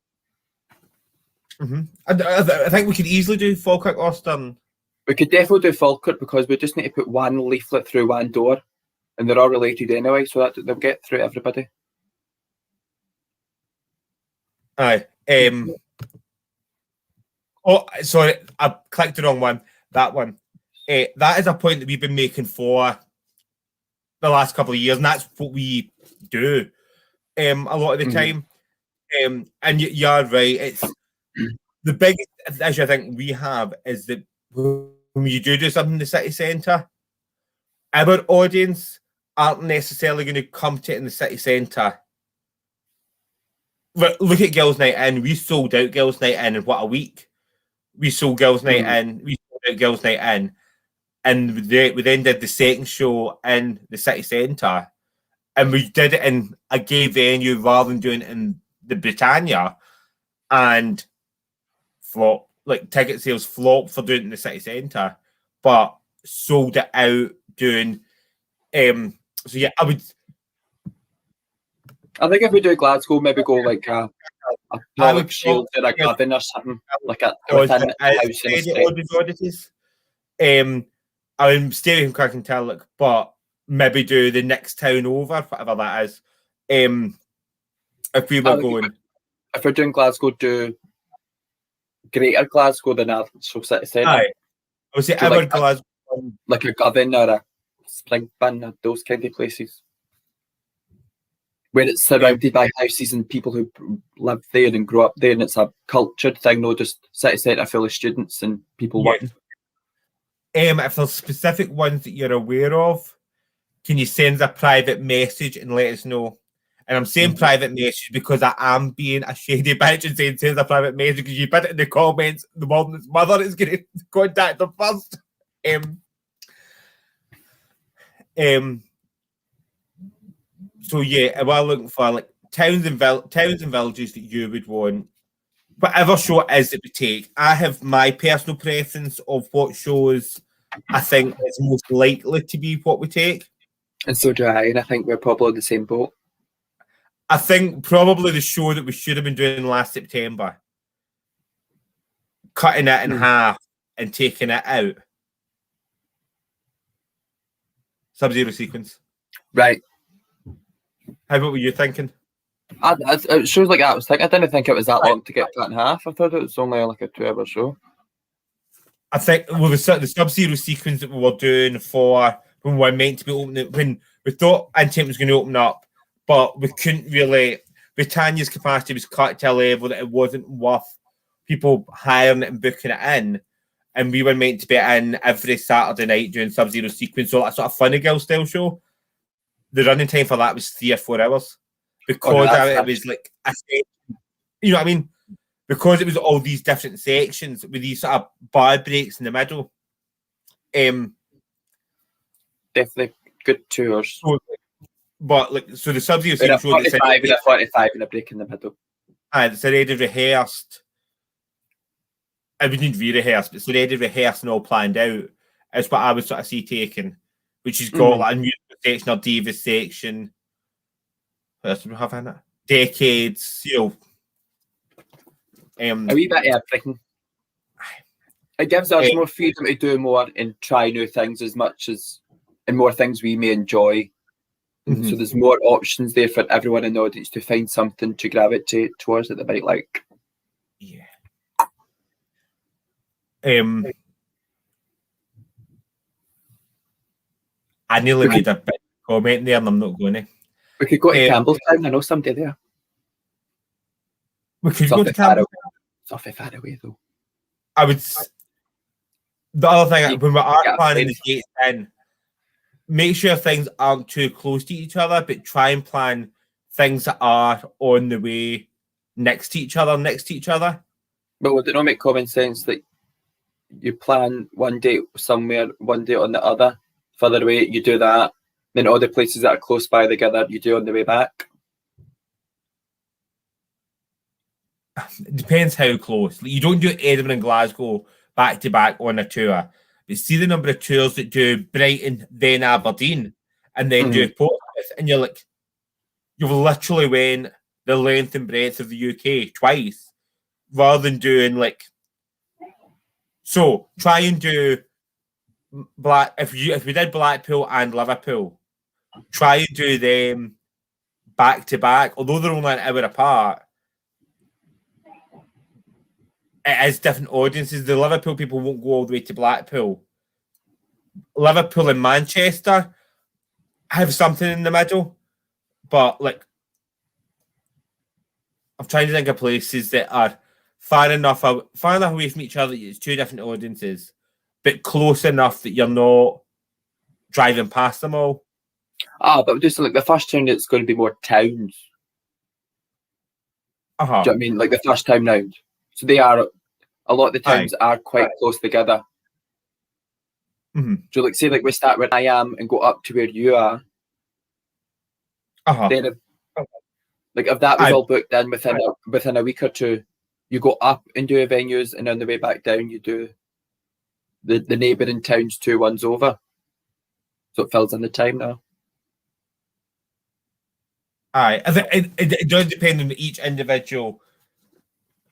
Speaker 1: Mm-hmm. I think we could easily do Falkirk or Stirling.
Speaker 2: We could definitely do Falkirk because we just need to put one leaflet through one door, and they're all related anyway, so that they'll get through everybody.
Speaker 1: Aye. Oh, sorry, I clicked the wrong one. That one. That is a point that we've been making for the last couple of years, and that's what we do a lot of the time. And you're right. It's the biggest issue I think we have is that when you do something in the city centre, our audience aren't necessarily going to come to it in the city centre. Look at Girls' Night In. We sold out Girls' Night In what, a week? We sold Girls' Night In. We sold out Girls' Night In. And we then did the second show in the city centre. And we did it in a gay venue rather than doing it in the Britannia. And flop, like ticket sales flopped for doing it in the city centre. But sold it out doing... so yeah,
Speaker 2: I think if we do Glasgow, maybe go like a Pollock Shield or a Govan or something, like a within a house in the street.
Speaker 1: I mean, stay away from Craigentally, but maybe do the next town over, whatever that is. If we were going...
Speaker 2: If we're doing Glasgow, do Greater Glasgow than our city centre.
Speaker 1: Aye. I would say
Speaker 2: so
Speaker 1: like Glasgow.
Speaker 2: Like a Govan or a Springburn or those kind of places. Where it's surrounded by houses and people who live there and grow up there, and it's a cultured thing, not just city centre full of students and people working.
Speaker 1: If there's specific ones that you're aware of, can you send a private message and let us know? And I'm saying private message because I am being a shady bitch and saying send a private message because you put it in the comments, the woman's mother is going to contact them first. So yeah, we're looking for like towns and villages that you would want. Whatever show it is that we take, I have my personal preference of what shows I think is most likely to be what we take.
Speaker 2: And so do I, and I think we're probably in the same boat.
Speaker 1: I think probably the show that we should have been doing last September, cutting it in half and taking it out. Sub-Zero sequence.
Speaker 2: Right.
Speaker 1: What were you thinking?
Speaker 2: It shows like that. I didn't think it was that long to get cut in half. I thought it was only like a 2-hour show.
Speaker 1: I think the Sub-Zero sequence that we were doing for when we were meant to be opening, when we thought Intent was going to open up, but we couldn't really. Britannia's capacity was cut to a level that it wasn't worth people hiring it and booking it in. And we were meant to be in every Saturday night doing Sub-Zero sequence, so that sort of Funny Girl style show. The running time for that was 3 or 4 hours because it was like you know what I mean? Because it was all these different sections with these sort of bar breaks in the middle.
Speaker 2: Definitely good 2 hours.
Speaker 1: But like, so the Sub-Zero sequence show,
Speaker 2: 45 and a 45 and a break in the middle.
Speaker 1: It's already rehearsed. And we didn't re-rehearse, but it's already rehearsed and all planned out. It's what I would sort of see taken, which has got like a musical section or Divas section. What else do we have in it? Decades, you know.
Speaker 2: A wee bit of everything. It gives us more freedom to do more and try new things as much as, and more things we may enjoy. So there's more options there for everyone in the audience to find something to gravitate towards that they might like.
Speaker 1: Yeah. I nearly made a big comment there and I'm not going to.
Speaker 2: We could go to Campbelltown. I know somebody there.
Speaker 1: We could go to Campbelltown.
Speaker 2: It's awfully far away though.
Speaker 1: I would. The other thing, when we are planning the dates in, make sure things aren't too close to each other, but try and plan things that are on the way next to each other.
Speaker 2: But would it not make common sense that you plan one date somewhere, one date on the other, further away, you do that, then all the places that are close by together, you do on the way back?
Speaker 1: It depends how close. You don't do Edinburgh and Glasgow back to back on a tour. But see the number of tours that do Brighton, then Aberdeen, and then do Portsmouth, and you've literally went the length and breadth of the UK twice, rather than doing like. So try and do if we did Blackpool and Liverpool, try and do them back to back. Although they're only an hour apart, it is different audiences. The Liverpool people won't go all the way to Blackpool. Liverpool and Manchester have something in the middle, but like I'm trying to think of places that are far enough away from each other. It's two different audiences, but close enough that you're not driving past them all.
Speaker 2: But just like the first time, it's going to be more towns. Do you know what I mean? Like the first time round. So they are, a lot of the towns are quite close together.
Speaker 1: Mm-hmm.
Speaker 2: So like say like we start where I am and go up to where you are. Then if that was all booked in within a week or two, you go up and do venues, and on the way back down you do the neighbouring towns 2 ones over. So it fills in the time now.
Speaker 1: It does depend on each individual.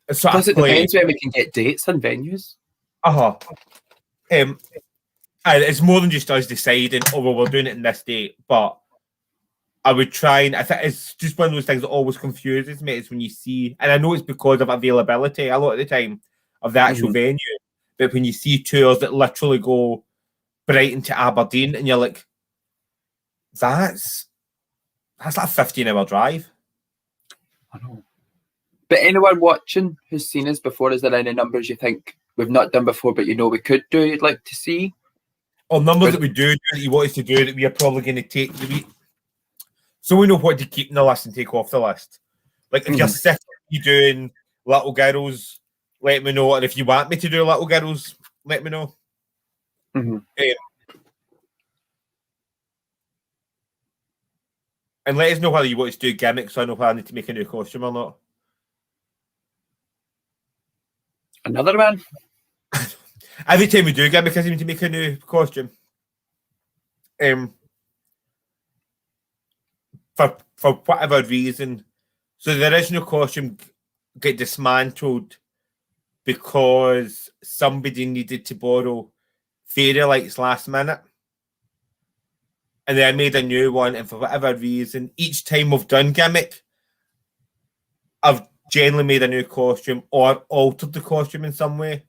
Speaker 2: Plus, it depends when we can get dates and venues.
Speaker 1: It's more than just us deciding, we're doing it in this date. But I would try, and I think it's just one of those things that always confuses me. Is when you see, and I know it's because of availability a lot of the time of the actual venue, but when you see tours that literally go Brighton to Aberdeen, and you're like, that's like a 15-hour drive.
Speaker 2: I know. But anyone watching who's seen us before, is there any numbers you think we've not done before, but you know we could do, you'd like to see?
Speaker 1: Or numbers that we do that you want us to do that we are probably going to take so we know what to keep in the list and take off the list. Like if you're sick of you doing Little Girls, let me know. And if you want me to do Little Girls, let me know. And let us know whether you want us to do gimmicks, so I know whether I need to make a new costume or not.
Speaker 2: Another one?
Speaker 1: Every time we do gimmicks, I need to make a new costume. For whatever reason. So the original costume got dismantled because somebody needed to borrow fairy lights last minute. And then I made a new one, and for whatever reason, each time we've done gimmick, I've generally made a new costume or altered the costume in some way.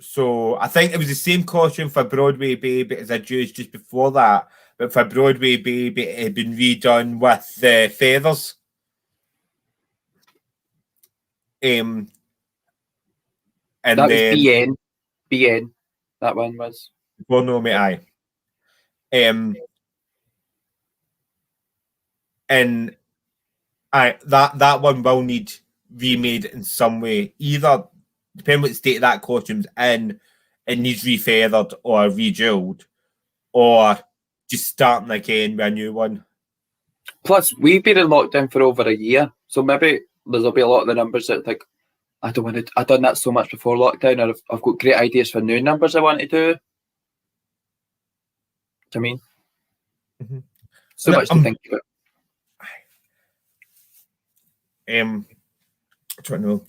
Speaker 1: So I think it was the same costume for Broadway Baby as I used just before that, but for Broadway Baby it had been redone with the feathers. And
Speaker 2: that then was BN. That one was.
Speaker 1: Well, no, mate, aye. And that one will need remade in some way. Either, depending what state that costume's in, it needs refeathered or rejeweled, or just starting again with a new one.
Speaker 2: Plus, we've been in lockdown for over a year, so maybe there'll be a lot of the numbers that like, I've done that so much before lockdown, or I've got great ideas for new numbers I want to do. I mean, so much to think about.
Speaker 1: I don't know.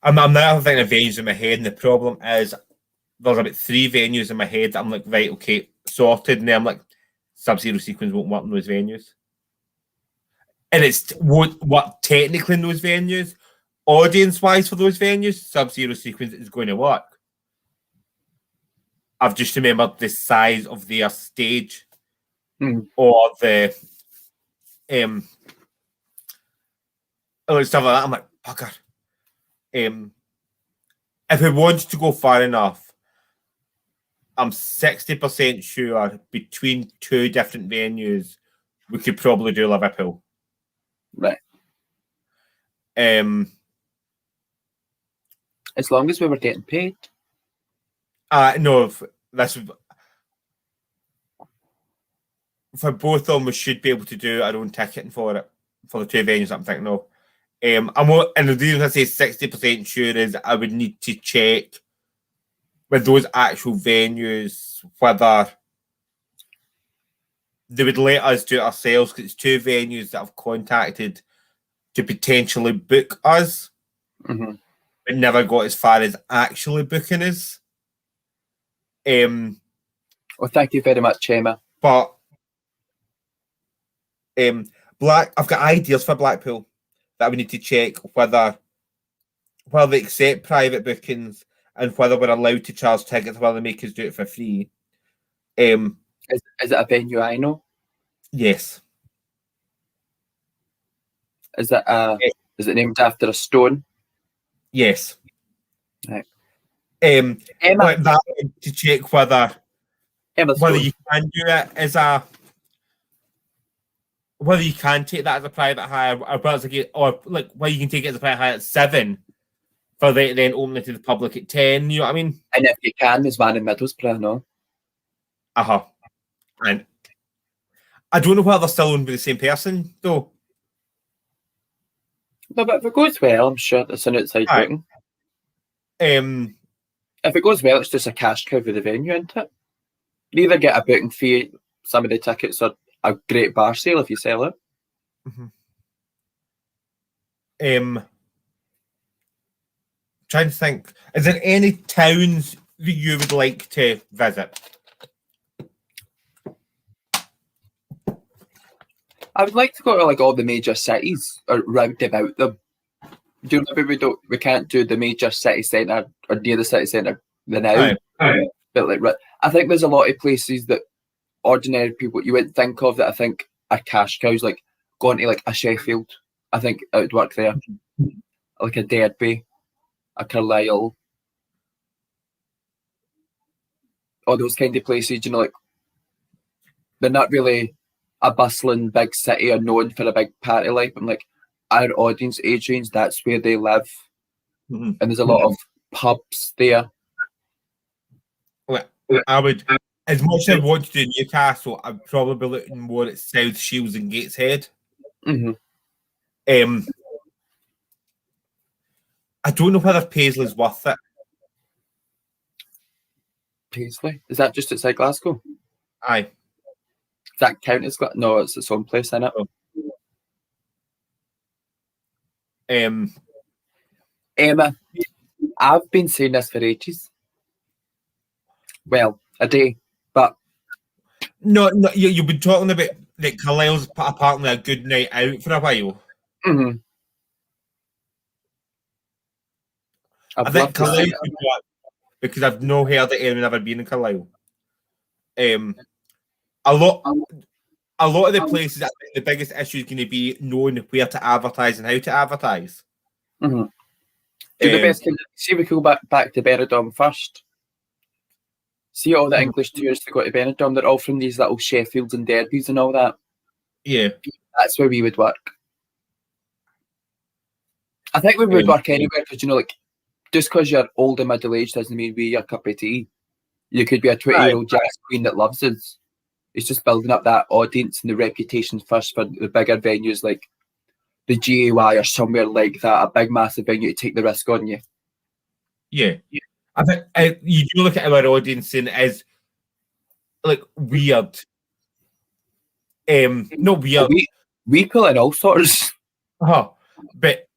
Speaker 1: I'm now thinking of venues in my head, and the problem is there's about 3 venues in my head that I'm like, right, okay, sorted, and then I'm like, Sub-Zero Sequence won't work in those venues. And it's what technically in those venues, audience-wise for those venues, Sub-Zero Sequence is going to work. I've just remembered the size of their stage or the stuff like that. I'm like, fucker. If we wanted to go far enough, I'm 60% sure between 2 different venues we could probably do Liverpool.
Speaker 2: Right. As long as we were getting paid.
Speaker 1: No, for both of them, we should be able to do our own ticketing for it, for the 2 venues that I'm thinking of. And the reason I say 60% sure is I would need to check with those actual venues, whether they would let us do it ourselves, because it's 2 venues that have contacted to potentially book us,
Speaker 2: but
Speaker 1: never got as far as actually booking us.
Speaker 2: Well, thank you very much, Emma.
Speaker 1: But I've got ideas for Blackpool that we need to check whether they accept private bookings and whether we're allowed to charge tickets, whether they make us do it for free.
Speaker 2: Is it a venue I know?
Speaker 1: Yes.
Speaker 2: Is it named after a stone?
Speaker 1: Yes.
Speaker 2: Right.
Speaker 1: Emma,
Speaker 2: Emma,
Speaker 1: that to check whether
Speaker 2: Stone.
Speaker 1: you can do it as a, whether you can take that as a private hire, or like whether you can take it as a private hire at 7 for then open it to the public at 10. You know what I mean?
Speaker 2: And if you can, there's one in Middlesbrough, no?
Speaker 1: And I don't know whether they're still owned by the same person though.
Speaker 2: No, but if it goes well, I'm sure it's an outside booking. If it goes well, it's just a cash cow for the venue, isn't it? You either get a booking fee, some of the tickets, or a great bar sale if you sell it.
Speaker 1: Trying to think, is there any towns that you would like to visit?
Speaker 2: I would like to go to like all the major cities or round about them. Do you know, maybe we can't do the major city centre or near the city centre now. But like, I think there's a lot of places that ordinary people you wouldn't think of that I think are cash cows, like going to like a Sheffield. I think it would work there. Like a Derby, a Carlisle, all those kind of places, you know, like they're not really a bustling big city or known for a big party life. I'm like, our audience age range, that's where they live. And there's a lot of pubs there.
Speaker 1: Well, I would, as much as I want to do Newcastle, I'd probably be looking more at South Shields and Gateshead. I don't know whether Paisley's worth it.
Speaker 2: Paisley? Is that just outside Glasgow?
Speaker 1: Aye.
Speaker 2: Does that count as Glasgow? No, it's its own place, isn't it? Emma, I've been saying this for ages. Well, a day, but
Speaker 1: no, you've been talking about that Carlisle's apparently a good night out for a while. I think Carlisle would work because I've no heard that anyone ever been in Carlisle. A lot of the places, I think the biggest issue is going to be knowing where to advertise and how to advertise.
Speaker 2: Do the best. See, we go back to Benidorm first. See all the English tourists that go to Benidorm, they're all from these little Sheffields and Derbys and all that.
Speaker 1: Yeah.
Speaker 2: That's where we would work. I think we would work anywhere because, you know, like, just because you're old and middle-aged doesn't mean we're your cup of tea. You could be a 20-year-old jazz queen that loves us. It's just building up that audience and the reputation first for the bigger venues like the GAY or somewhere like that, a big, massive venue to take the risk on you.
Speaker 1: Yeah. I think you do look at our audience and as like weird. Not weird.
Speaker 2: We pull in all sorts.
Speaker 1: But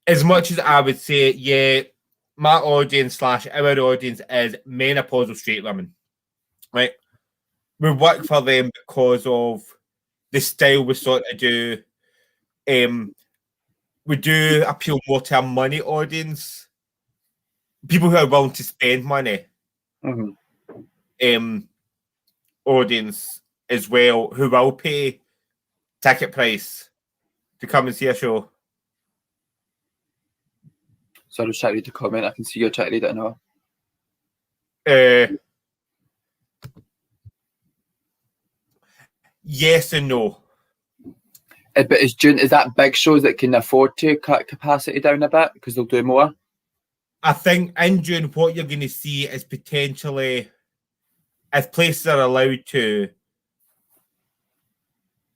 Speaker 1: as much as I would say, yeah, my audience / our audience is menopausal straight women. Right? We work for them because of the style we sort of do. We do appeal more to a money audience. People who are willing to spend money. Audience as well, who will pay ticket price to come and see a show.
Speaker 2: So I was trying to read the comment. I can see you're trying to read it now.
Speaker 1: Yes and no.
Speaker 2: But is that big shows that can afford to cut capacity down a bit because they'll do more?
Speaker 1: I think in June, what you're going to see is potentially, if places are allowed to,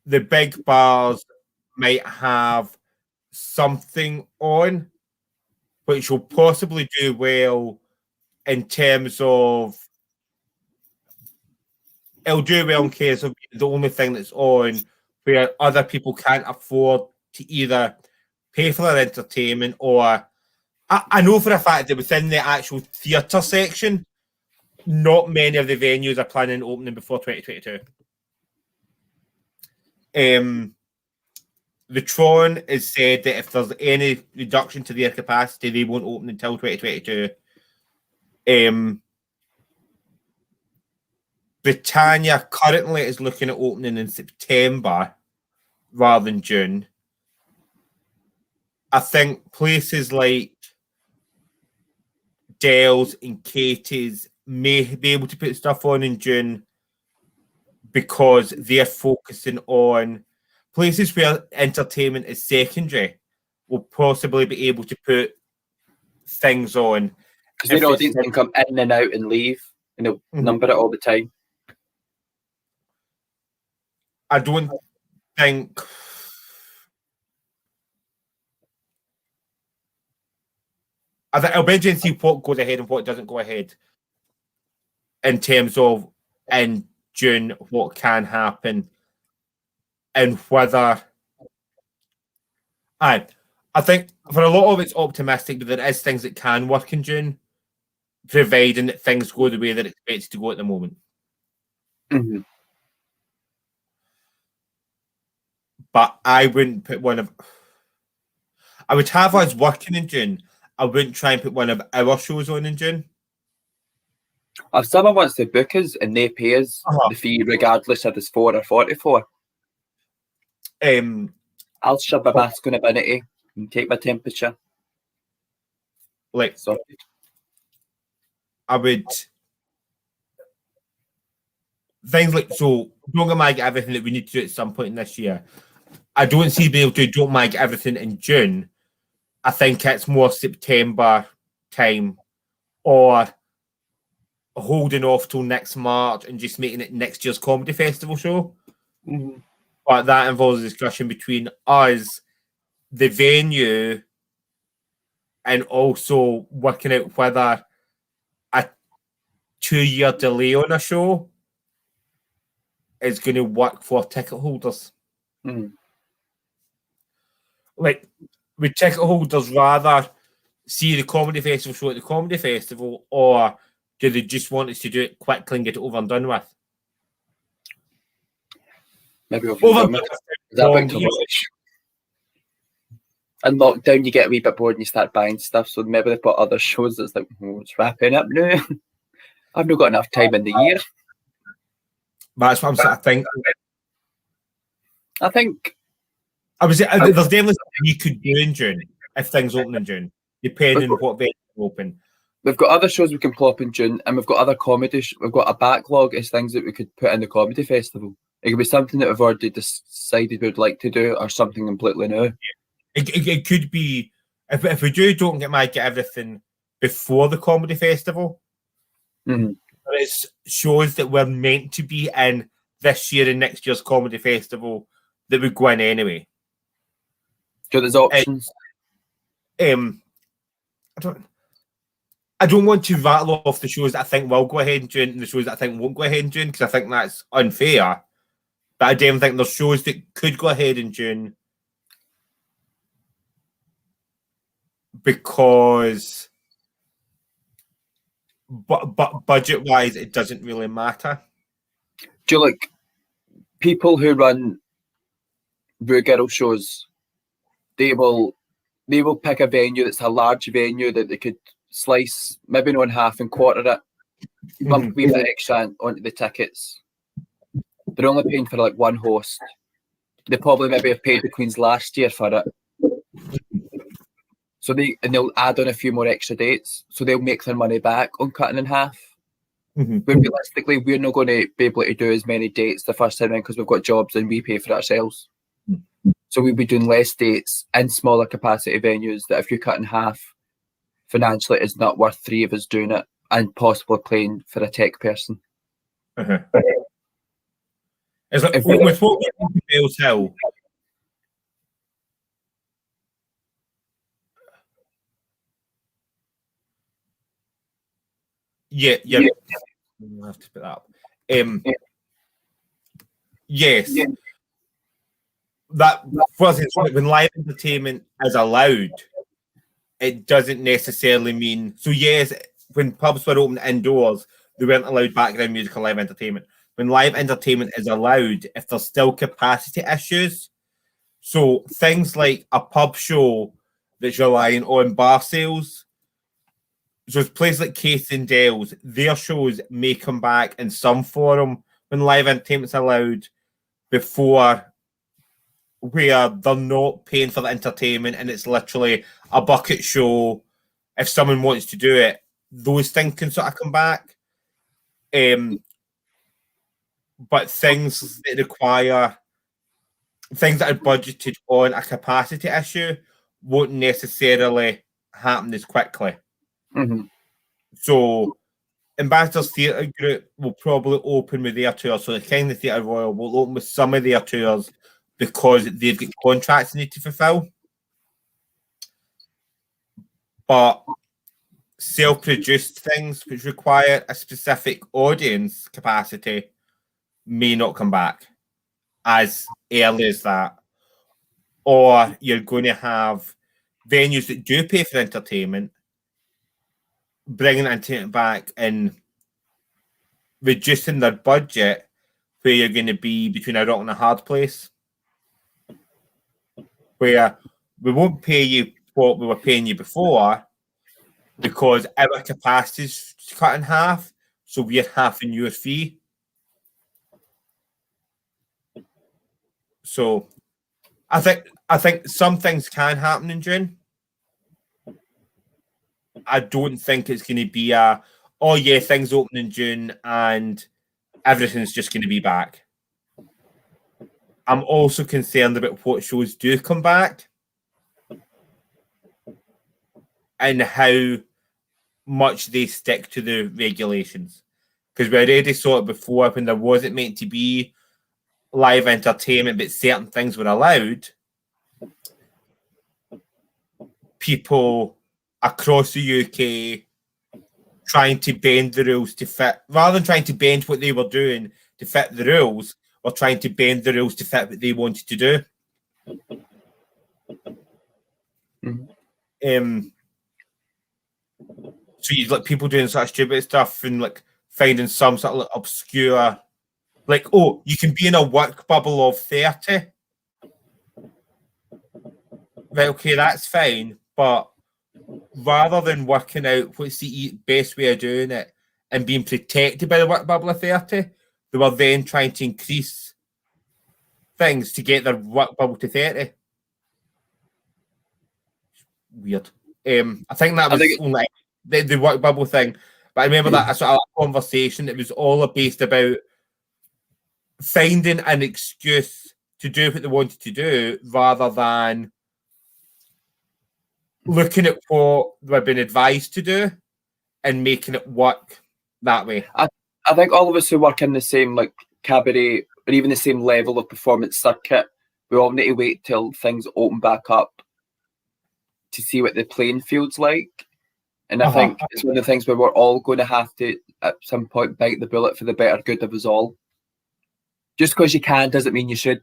Speaker 1: the big bars might have something on which will possibly do well in terms of it'll do well in case of the only thing that's on where other people can't afford to either pay for their entertainment or I know for a fact that within the actual theatre section, not many of the venues are planning on opening before 2022. The Tron has said that if there's any reduction to their capacity, they won't open until 2022. Britannia currently is looking at opening in September rather than June. I think places like Dell's and Katie's may be able to put stuff on in June because they're focusing on places where entertainment is secondary will possibly be able to put things on.
Speaker 2: Because their audience can come in and out and leave and they'll number it all the time.
Speaker 1: I don't think it'll be interesting to see what goes ahead and what doesn't go ahead in terms of in June what can happen and whether I think for a lot of it's optimistic, but there is things that can work in June, providing that things go the way they're expected to go at the moment.
Speaker 2: Mm-hmm.
Speaker 1: But I wouldn't put one of. I would have us working in June. I wouldn't try and put one of our shows on in June.
Speaker 2: If someone wants to book us and they pay us the fee regardless if it's 4 or 44, I'll shove my mask on a binity and take my temperature.
Speaker 1: Like,
Speaker 2: sorry.
Speaker 1: I would. Things like, so don't get my everything that we need to do at some point in this year. I don't see being able to don't make everything in June. I think it's more September time or holding off till next March and just making it next year's comedy festival show.
Speaker 2: Mm-hmm.
Speaker 1: But that involves a discussion between us, the venue, and also working out whether a 2-year delay on a show is going to work for ticket holders.
Speaker 2: Mm-hmm.
Speaker 1: Like, would ticket holders rather see the comedy festival show at the comedy festival, or do they just want us to do it quickly and get it over and done with?
Speaker 2: Maybe over and done with. In lockdown, you get a wee bit bored and you start buying stuff, so maybe they've got other shows that's like, it's wrapping up now. I've not got enough time in the year.
Speaker 1: That's what I'm saying.
Speaker 2: I think
Speaker 1: there's definitely something you could do in June if things open in June, depending on what venues open.
Speaker 2: We've got other shows we can plop in June, and we've got other comedy. We've got a backlog of things that we could put in the comedy festival. It could be something that we've already decided we'd like to do, or something completely new.
Speaker 1: It could be if we don't get everything before the comedy festival.
Speaker 2: Mm-hmm.
Speaker 1: But it's shows that we're meant to be in this year and next year's comedy festival that would go in anyway.
Speaker 2: So there's options.
Speaker 1: I don't want to rattle off the shows that I think will go ahead in June and the shows that I think won't go ahead in June because I think that's unfair. But I don't think there's shows that could go ahead in June because but budget-wise, it doesn't really matter.
Speaker 2: Do you like people who run Blue Girl shows? They will pick a venue that's a large venue that they could slice, maybe not in half and quarter it, bump a wee bit extra onto the tickets. They're only paying for like one host. They probably maybe have paid the Queens last year for it. So they'll add on a few more extra dates, so they'll make their money back on cutting in half.
Speaker 1: Mm-hmm.
Speaker 2: But realistically, we're not going to be able to do as many dates the first time in because we've got jobs and we pay for it ourselves. Mm-hmm. So we'll be doing less dates in smaller capacity venues that if you cut in half, financially it's not worth 3 of us doing it and possibly paying for a tech person.
Speaker 1: Uh-huh. It's like, with what we're doing to Bells Hill, Yeah. I have to put that up. Yes. That was when live entertainment is allowed, it doesn't necessarily mean. So yes, when pubs were open indoors, they weren't allowed background music or live entertainment. When live entertainment is allowed, if there's still capacity issues, so things like a pub show that's relying on bar sales, so places like Keith and Dale's, their shows may come back in some forum when live entertainment's allowed before, where they're not paying for the entertainment and it's literally a bucket show. If someone wants to do it, those things can sort of come back. But things that require, things that are budgeted on a capacity issue won't necessarily happen as quickly.
Speaker 2: Mm-hmm.
Speaker 1: So Ambassadors Theatre Group will probably open with their tours. So the Kingdom Theatre Royal will open with some of their tours because they've got contracts they need to fulfill. But self-produced things which require a specific audience capacity may not come back as early as that. Or you're going to have venues that do pay for entertainment bringing entertainment back and reducing their budget, where you're going to be between a rock and a hard place, where we won't pay you what we were paying you before because our capacity is cut in half, so we're halving your fee. So I think some things can happen in June. I don't think it's going to be oh yeah, things open in June and everything's just going to be back. I'm also concerned about what shows do come back and how much they stick to the regulations. Because we already saw it before when there wasn't meant to be live entertainment, but certain things were allowed. People across the UK trying to bend the rules to fit, rather than trying to bend what they were doing to fit the rules, or trying to bend the rules to fit what they wanted to do.
Speaker 2: Mm-hmm.
Speaker 1: So you like people doing sort of stupid stuff and like finding some sort of like obscure, like, oh, you can be in a work bubble of 30. Right, okay, that's fine, but rather than working out what's the best way of doing it and being protected by the work bubble of 30, they were then trying to increase things to get their work bubble to 30. Weird. I think that was only the work bubble thing. But I remember that a sort of conversation. It was all based about finding an excuse to do what they wanted to do rather than looking at what they've been advised to do and making it work that way.
Speaker 2: I think all of us who work in the same like cabaret or even the same level of performance circuit, we all need to wait till things open back up to see what the playing field's like. And I think it's one of the things where we're all going to have to, at some point, bite the bullet for the better good of us all. Just because you can doesn't mean you should.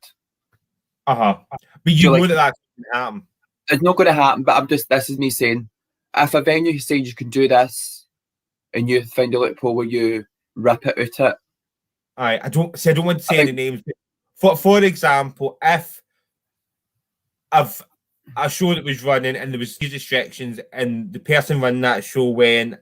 Speaker 1: But you know that's going to happen.
Speaker 2: It's not going to happen, but this is me saying, if a venue says you can do this and you find a loophole where you rip it out it.
Speaker 1: I don't want to say any names. For example, if a show that was running and there was these restrictions and the person running that show went,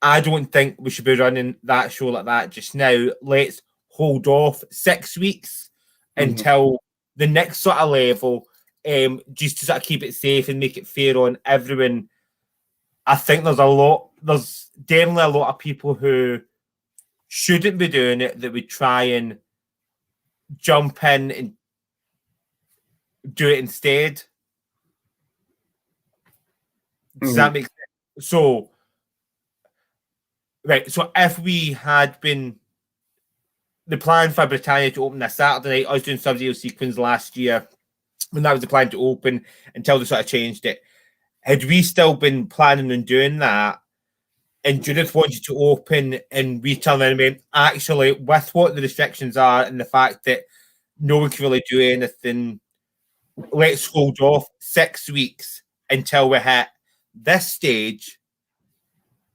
Speaker 1: I don't think we should be running that show like that just now. Let's hold off 6 weeks until the next sort of level, just to sort of keep it safe and make it fair on everyone. I think there's definitely a lot of people who shouldn't be doing it that would try and jump in and do it instead. Does that make sense? So, right, so if we had been the plan for Britannia to open this Saturday night, I was doing Sub-Zero Sequence last year when that was the plan to open until they sort of changed it. Had we still been planning on doing that, and Judith wanted to open and retail and actually, with what the restrictions are and the fact that no one can really do anything, let's hold off 6 weeks until we hit this stage.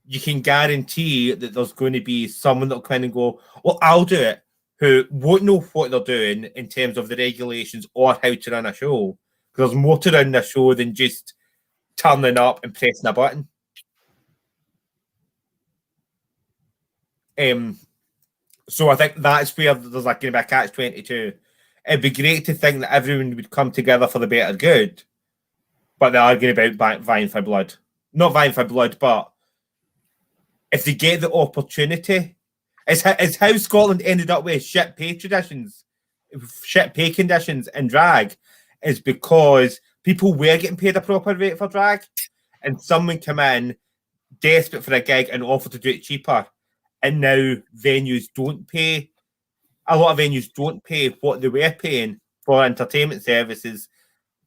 Speaker 1: You can guarantee that there's going to be someone that'll kind of go, well, I'll do it, who won't know what they're doing in terms of the regulations or how to run a show. Because there's more to run a show than just turning up and pressing a button. So I think that's where there's like going to be a catch-22. It'd be great to think that everyone would come together for the better good, but they are going to be vying for blood. Not vying for blood, but if they get the opportunity, it's how Scotland ended up with shit pay conditions in drag, is because people were getting paid a proper rate for drag, and someone came in desperate for a gig and offered to do it cheaper. And now venues don't pay. A lot of venues don't pay what they were paying for entertainment services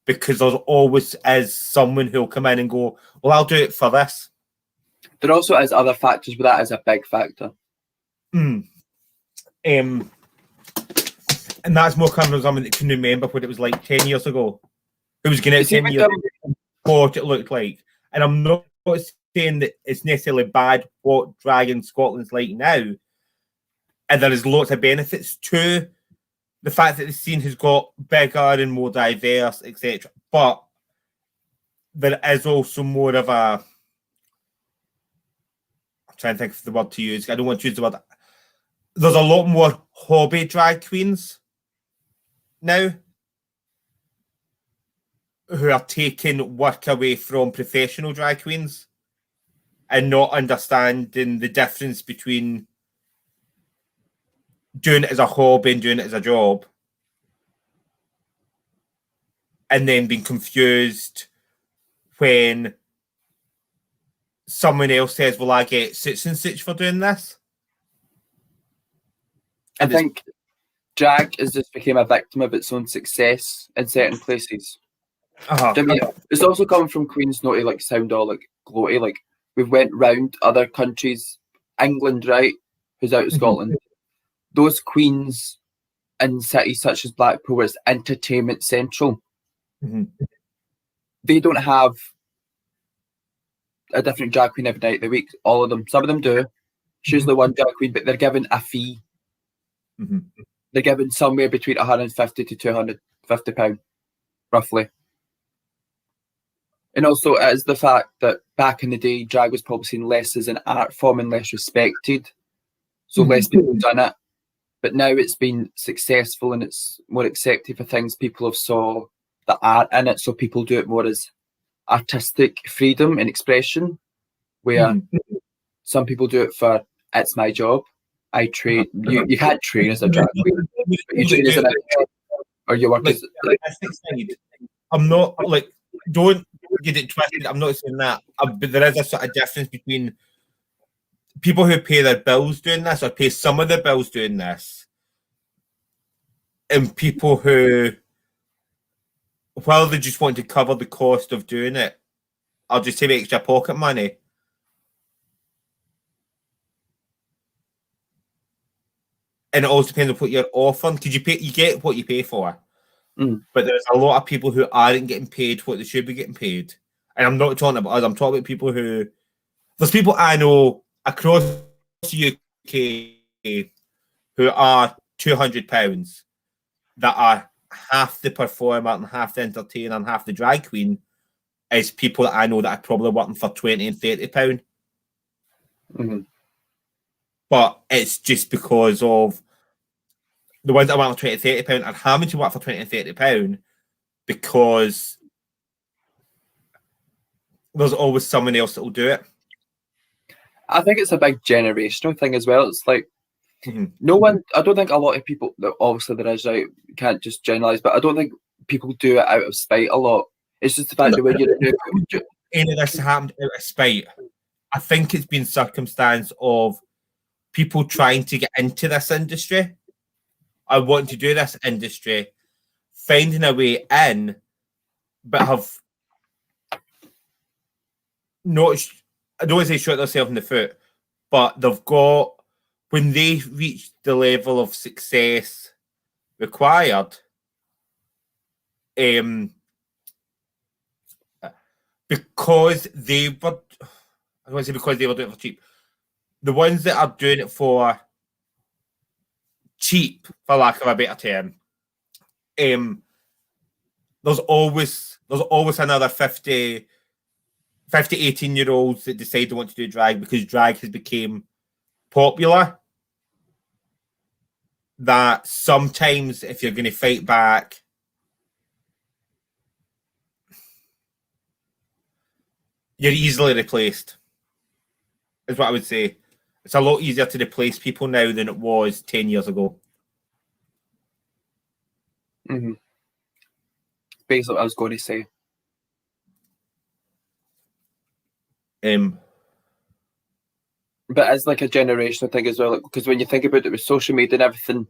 Speaker 1: because there's always is someone who'll come in and go, well, I'll do it for this.
Speaker 2: There also is other factors, but that is a big factor.
Speaker 1: And that's more coming from someone that can remember what it was like 10 years ago. Who was going out 10 years ago, what it looked like. And I'm not saying that it's necessarily bad what drag in Scotland's like now. And there is lots of benefits to the fact that the scene has got bigger and more diverse, etc. But there is also more of a... I'm trying to think of the word to use. I don't want to use the word. There's a lot more hobby drag queens now who are taking work away from professional drag queens and not understanding the difference between doing it as a hobby and doing it as a job, and then being confused when someone else says, well, I get such and such for doing this.
Speaker 2: I think drag has just become a victim of its own success in certain places. I mean, it's also coming from Queens not to like sound all like gloaty. Like we've went round other countries, England, right? Who's out of Scotland? Those queens in cities such as Blackpool, where it's entertainment central, they don't have a different drag queen every night of the week. All of them, some of them do. She's the one drag queen, but they're given a fee. They're given somewhere between £150 to £250, roughly. And also, it is the fact that back in the day, drag was probably seen less as an art form and less respected. So less people have done it. But now it's been successful and it's more accepted for things. People have saw the art in it, so people do it more as artistic freedom and expression, where some people do it for, it's my job. I train. You can't train as a drag queen, but you train as an actor, or you work as...
Speaker 1: I'm not, like, don't get it twisted. I'm not saying that. But there is a sort of difference between people who pay their bills doing this or pay some of their bills doing this and people who, while they just want to cover the cost of doing it, I'll just save extra pocket money. And it also depends on what you're offering, because you get what you pay for. But there's a lot of people who aren't getting paid what they should be getting paid. And I'm not talking about us, I'm talking about people who... There's people I know across the UK who are £200 that are half the performer and half the entertainer and half the drag queen as people that I know that are probably working for £20 and £30. But it's just because of the ones that work for £20 and £30 are having to work for £20 and £30 because there's always someone else that will do it.
Speaker 2: I think it's a big generational thing as well. It's like no one, I don't think a lot of people, obviously there is, right, you can't just generalise, but I don't think people do it out of spite a lot. It's just the fact that when you're...
Speaker 1: Any of this happened out of spite. I think it's been circumstance of people trying to get into this industry. I want to do this industry, finding a way in, but have not I don't want to say shot themselves in the foot, but they've got, when they reach the level of success required, because they were, I don't want to say because they were doing it for cheap. The ones that are doing it for cheap, for lack of a better term, there's always another 50, 18-year-olds that decide they want to do drag because drag has become popular. That sometimes if you're going to fight back, you're easily replaced, is what I would say. It's a lot easier to replace people now than it was 10 years ago.
Speaker 2: Mm-hmm. Basically what I was going to say. But as like a generational thing as well, because when you think about it with social media and everything,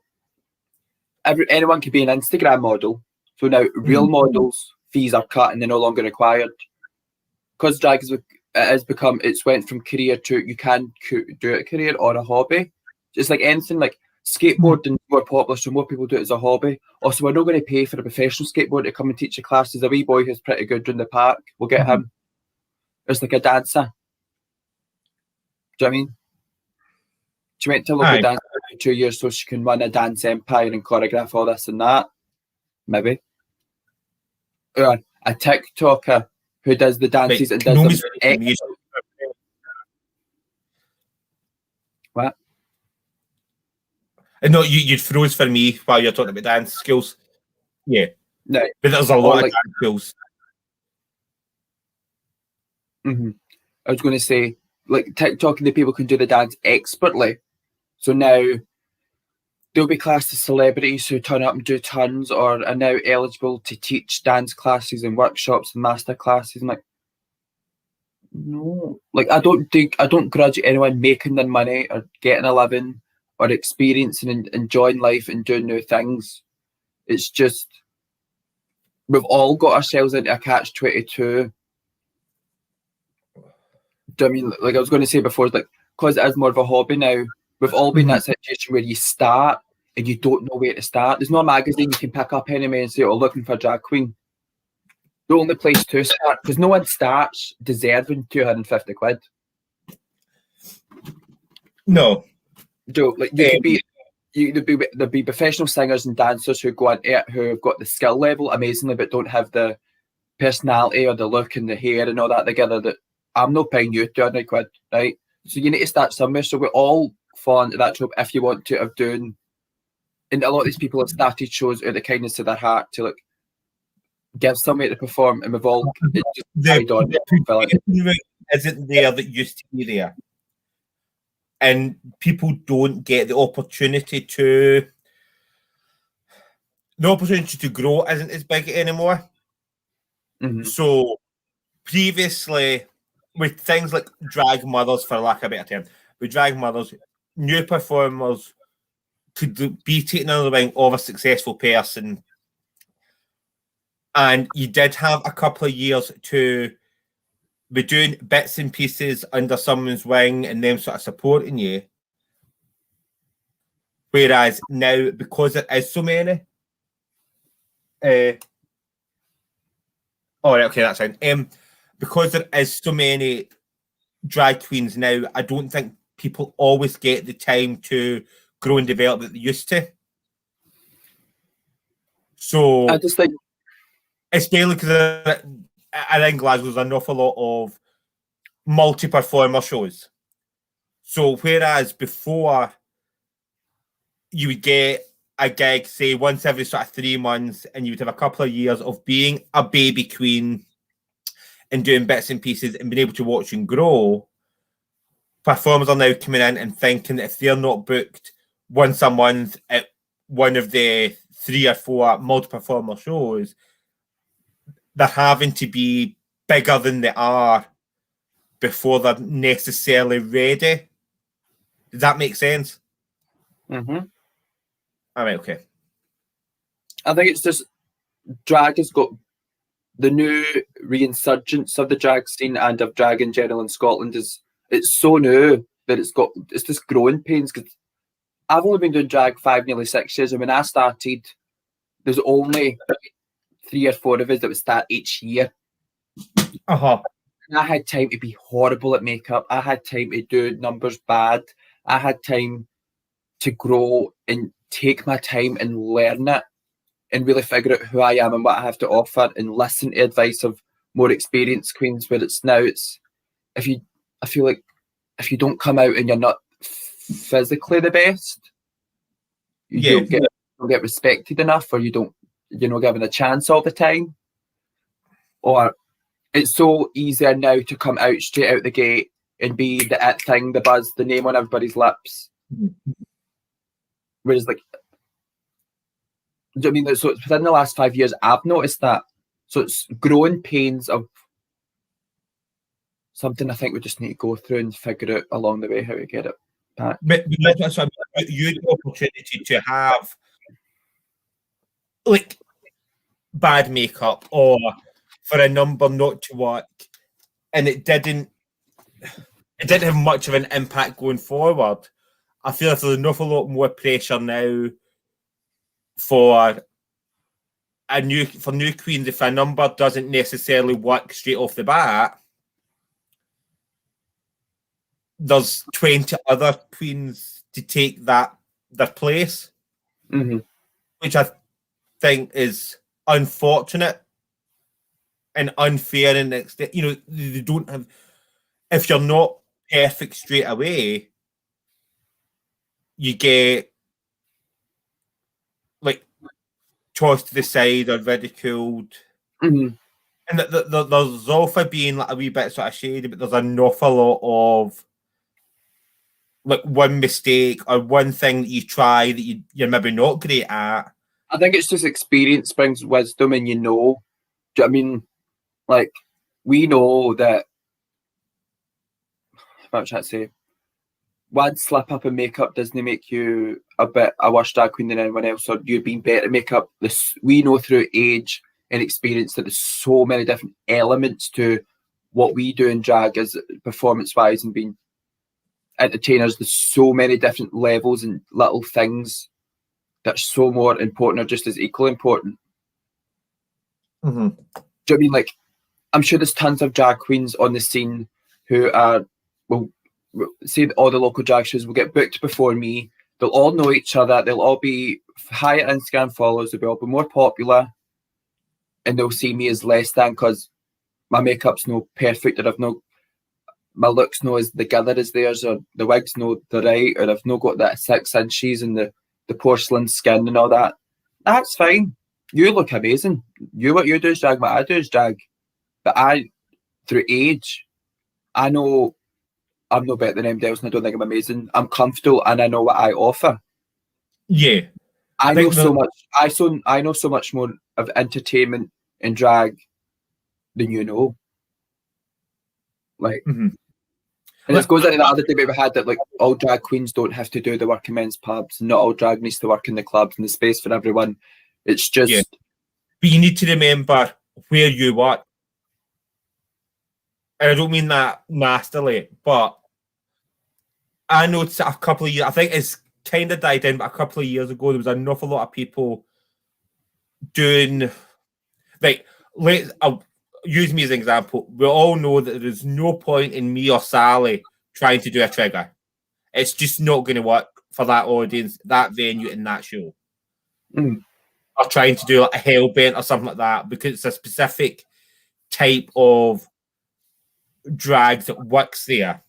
Speaker 2: anyone can be an Instagram model. So now real models' fees are cut and they're no longer required. Because drag has become, it's went from career to you can do it a career or a hobby. It's like anything, like skateboarding more popular, so more people do it as a hobby. Also, we're not going to pay for a professional skateboarder to come and teach a class. There's a wee boy who's pretty good in the park. We'll get him. It's like a dancer. Do you know what I mean? She went to local dance for 2 years so she can run a dance empire and choreograph all this and that. Maybe. Or a TikToker who does the dances and does them. What?
Speaker 1: No, you'd froze for me while you're talking about dance skills. Yeah.
Speaker 2: No.
Speaker 1: But there's a lot of dance skills.
Speaker 2: Mm-hmm. I was going to say, like TikTok and the people can do the dance expertly. So now they'll be classed as celebrities who turn up and do tons or are now eligible to teach dance classes and workshops and master classes. I'm like, no. Like, I don't grudge anyone making their money or getting a living or experiencing and enjoying life and doing new things. It's just, we've all got ourselves into a catch-22. Do I mean, like I was going to say before, like, because it is more of a hobby now, we've all been in that situation where you start and you don't know where to start. There's no magazine you can pick up anyway and say, oh, looking for a drag queen. The only place to start, because no one starts deserving 250 quid.
Speaker 1: No.
Speaker 2: So, like, there'd be professional singers and dancers who go into it who have got the skill level amazingly but don't have the personality or the look and the hair and all that together that I'm not paying you 200 quid, right? So you need to start somewhere. So we all fall into that trope if you want to have doing, and a lot of these people have started shows out of the kindness of their heart to like give somebody to perform, and we've all
Speaker 1: isn't there that used to be there, and people don't get the opportunity to. The opportunity to grow isn't as big anymore.
Speaker 2: Mm-hmm.
Speaker 1: So previously, with things like drag mothers, for lack of a better term, with drag mothers, new performers could be taken under the wing of a successful person. And you did have a couple of years to be doing bits and pieces under someone's wing and them sort of supporting you. Whereas now, because there is so many, okay, that's fine. Because there is so many drag queens now, I don't think people always get the time to grow and develop that they used to. So
Speaker 2: I just think,
Speaker 1: especially because I think Glasgow there's an awful lot of multi-performer shows. So whereas before you would get a gig, say, once every sort of 3 months, and you would have a couple of years of being a baby queen and doing bits and pieces and being able to watch and grow, performers are now coming in and thinking that if they're not booked once a month at one of the 3 or 4 multi-performer shows, they're having to be bigger than they are before they're necessarily ready. Does that make sense?
Speaker 2: Mm-hmm.
Speaker 1: All right, okay.
Speaker 2: I think it's just drag has got the new reinsurgence of the drag scene and of drag in general in Scotland it's so new that it's just growing pains. Because I've only been doing drag 5, nearly 6 years, and when I started, there's only 3 or 4 of us that would start each year.
Speaker 1: Uh-huh.
Speaker 2: And I had time to be horrible at makeup. I had time to do numbers bad. I had time to grow and take my time and learn it and really figure out who I am and what I have to offer and listen to advice of more experienced queens. Where it's I feel like if you don't come out and you're not physically the best, you don't get respected enough, or you're not given a chance all the time. Or it's so easier now to come out straight out the gate and be the it thing, the buzz, the name on everybody's lips. Whereas, like, do you know what I mean? So within the last 5 years, I've noticed that. So it's growing pains of something I think we just need to go through and figure out along the way how we get it back.
Speaker 1: But that's what you had the opportunity to have, like, bad makeup or for a number not to work, and it didn't have much of an impact going forward. I feel like there's an awful lot more pressure now for new queens. If a number doesn't necessarily work straight off the bat, there's 20 other queens to take their place, which I think is unfortunate and unfair. And they don't have. If you're not perfect straight away, you get like tossed to the side or ridiculed. And there's also being like a wee bit sort of shady, but there's an awful lot of like one mistake or one thing that you try that you're maybe not great at.
Speaker 2: I think it's just experience brings wisdom, and do you know what I mean? Like, we know that, what should I say? One slip up in makeup doesn't make you a worse drag queen than anyone else, or you being better at makeup. We know through age and experience that there's so many different elements to what we do in drag as performance-wise and being entertainers. There's so many different levels and little things that's so more important or just as equally important. Do you know what I mean? Like, I'm sure there's tons of drag queens on the scene who are, well, say all the local drag shows will get booked before me. They'll all know each other. They'll all be higher Instagram followers. They'll all be more popular, and they'll see me as less than because my makeup's no perfect, or my looks no as the gather as theirs, or the wigs no the right, or I've not got that 6 inches and the porcelain skin and all that. That's fine. You look amazing. What you do is drag, what I do is drag. But through age, I know I'm no better than anybody else, and I don't think I'm amazing. I'm comfortable, and I know what I offer.
Speaker 1: Yeah,
Speaker 2: I know so much. I know so much more of entertainment and drag than you know. Like, and it goes into the other debate we had that like all drag queens don't have to do the work in men's pubs. Not all drag needs to work in the clubs and the space for everyone. It's just.
Speaker 1: But you need to remember where you work. And I don't mean that nastily, but I noticed a couple of years, I think it's kind of died down, but a couple of years ago, there was an awful lot of people doing, like, I'll use me as an example. We all know that there's no point in me or Sally trying to do a trigger. It's just not going to work for that audience, that venue, and that show. Or trying to do like a hellbent or something like that, because it's a specific type of drag that works there.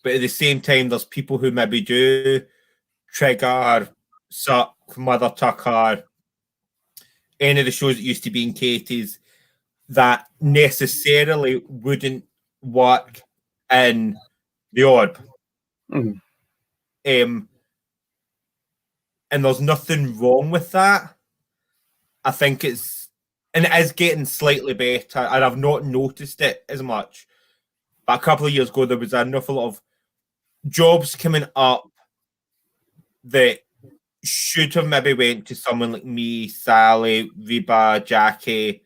Speaker 1: But at the same time, there's people who maybe do trigger, suck, Mother Tucker, any of the shows that used to be in Katie's that necessarily wouldn't work in the Orb. And there's nothing wrong with that. I think it is getting slightly better, and I've not noticed it as much. But a couple of years ago, there was an awful lot of jobs coming up that should have maybe went to someone like me, Sally, Reba, Jackie,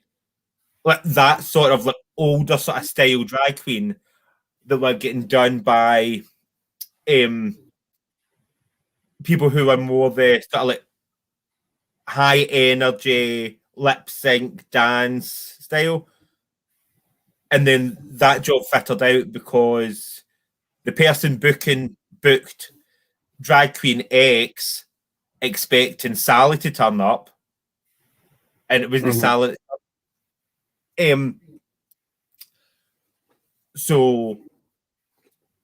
Speaker 1: like that sort of like older sort of style drag queen that were getting done by people who are more the sort of like high energy lip sync dance style. And then that job fitted out because the person booked drag queen X expecting Sally to turn up, and it was the Sally. So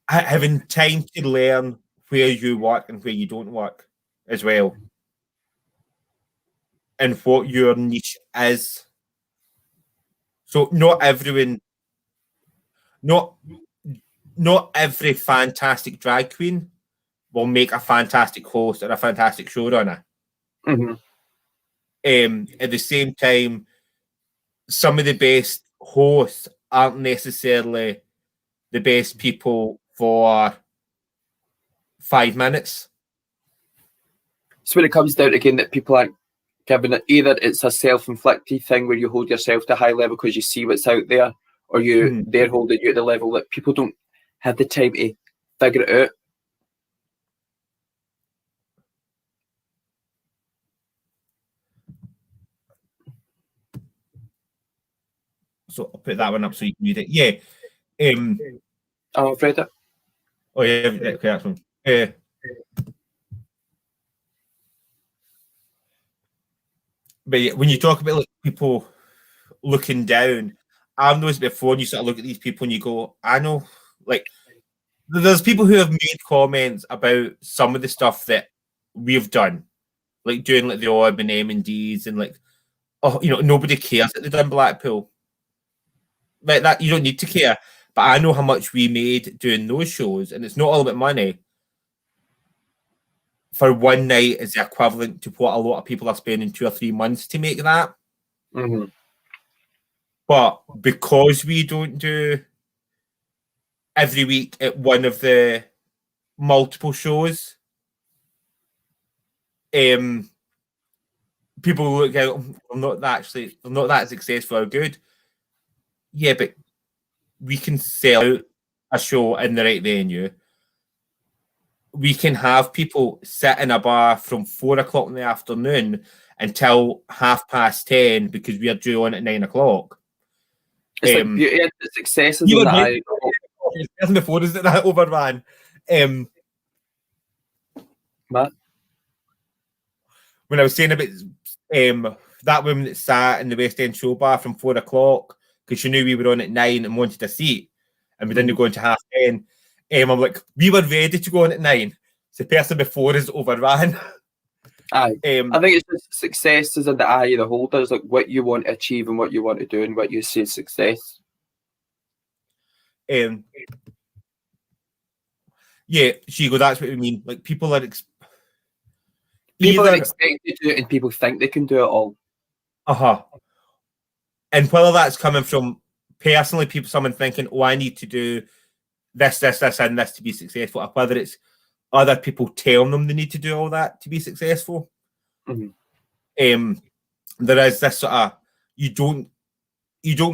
Speaker 1: having time to learn where you work and where you don't work as well, and what your niche is. So not everyone, not every fantastic drag queen will make a fantastic host or a fantastic showrunner. At the same time, some of the best hosts aren't necessarily the best people for 5 minutes.
Speaker 2: So when it comes down again that people aren't given it, either it's a self-inflicted thing where you hold yourself to a high level because you see what's out there, or they're holding you at the level that people don't have the time to figure it out.
Speaker 1: So I'll put that one up so you can read it. Yeah.
Speaker 2: I've read it.
Speaker 1: Oh yeah, okay, that's one. But yeah, when you talk about like people looking down, I've noticed before, and you sort of look at these people and you go, I know, like, there's people who have made comments about some of the stuff that we've done, like doing like the Urban M&Ds and like, oh, you know, nobody cares that they've done Blackpool. Like that, you don't need to care. But I know how much we made doing those shows, and it's not all about money. For one night is the equivalent to what a lot of people are spending 2 or 3 months to make that. But because we don't do every week at one of the multiple shows, people look out, I'm not that successful or good. Yeah, but we can sell out a show in the right venue. We can have people sit in a bar from 4 o'clock in the afternoon until 10:30 because we are due on at 9 o'clock.
Speaker 2: It's like beauty and success is in the eye.
Speaker 1: Before is that overran?
Speaker 2: Matt?
Speaker 1: When I was saying about that woman that sat in the West End show bar from 4 o'clock because she knew we were on at 9 and wanted a seat, and we didn't go into 10:30. I'm like, we were ready to go on at 9. So the person before us overran.
Speaker 2: Aye. I think it's just success is in the eye of the holder. It's like what you want to achieve and what you want to do and what you see as success.
Speaker 1: Yeah, Shigo, that's what we mean. Like people are
Speaker 2: expected to do it and people think they can do it all.
Speaker 1: And whether that's coming from personally someone thinking, oh, I need to do this, and this to be successful, or whether it's other people telling them they need to do all that to be successful. There is this sort of you don't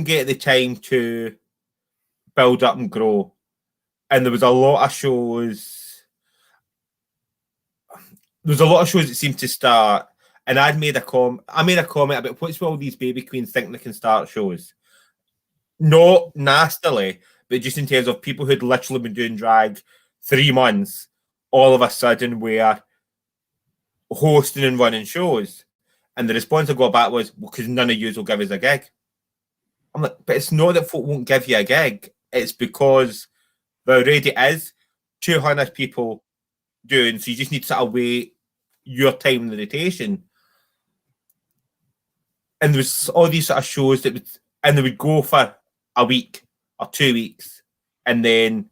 Speaker 1: get the time to build up and grow. And there was a lot of shows. There's a lot of shows that seem to start, and I made a comment about what's all these baby queens think they can start shows. Not nastily, but just in terms of people who'd literally been doing drag 3 months, all of a sudden were hosting and running shows. And the response I got back was, well, because none of you will give us a gig. I'm like, but it's not that folk won't give you a gig. It's because there already is 200 people doing, so you just need to sort of wait your time in the rotation. And there was all these sort of shows that they would go for a week or 2 weeks and then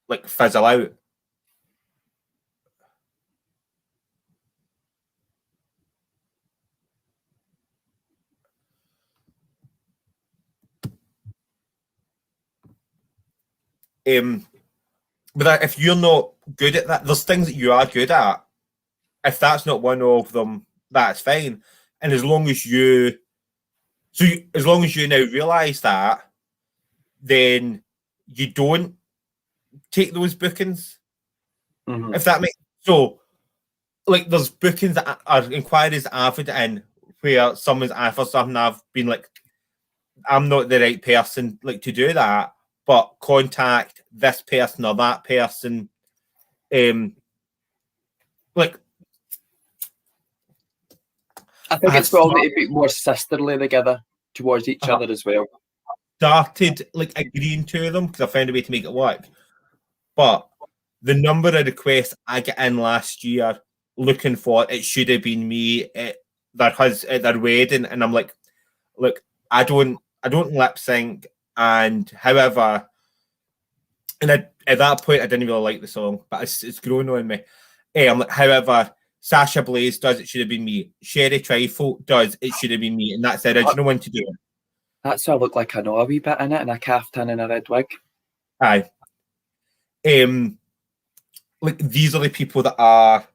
Speaker 1: like fizzle out. But if you're not good at that, there's things that you are good at. If that's not one of them, that's fine. And as long as So as long as you now realise that, then you don't take those bookings.
Speaker 2: Mm-hmm.
Speaker 1: If that makes so, like there's bookings that are inquiries that I've had in where someone's asked for something, I've been like, I'm not the right person like to do that, but contact this person or that person. Like
Speaker 2: I think it's probably a bit more sisterly together towards each other as well.
Speaker 1: Started like agreeing to them because I found a way to make it work. But the number of requests I get in last year looking for it should have been me at their wedding, and I'm like, look, I don't lip sync, and however, and at that point I didn't really like the song, but it's grown on me. I'm like, however, Sasha Blaze does, it should have been me. Sherry Trifle does, it should have been me, and that's the original one to do it.
Speaker 2: That's so I look like I know a wee bit in it, and a caftan and a red wig.
Speaker 1: Aye. Like these are the people that are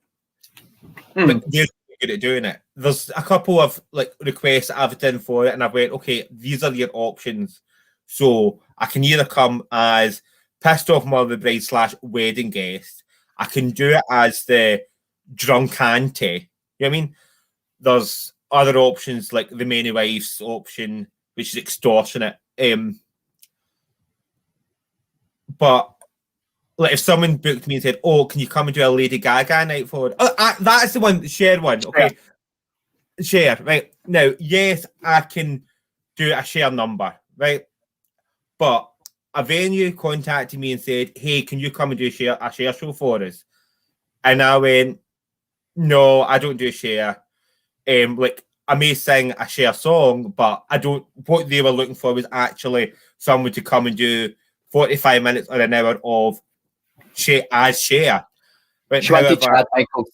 Speaker 1: like they're good at doing it. There's a couple of like requests I've done for it, and I've went, okay, these are your options. So I can either come as pissed off mother bride / wedding guest. I can do it as the drunk auntie. You know what I mean? There's other options like the many wives option, which is extortionate. But like if someone booked me and said, "Oh, can you come and do a Lady Gaga night forward?" Oh, that's the one, share one. Okay, share right now. Yes, I can do a share number, right? But a venue contacted me and said, "Hey, can you come and do a share show for us?" And I went, "No, I don't do share. Like I may sing a share song, but I don't." What they were looking for was actually someone to come and do 45 minutes or an hour of share. But however,
Speaker 2: Chad Michaels.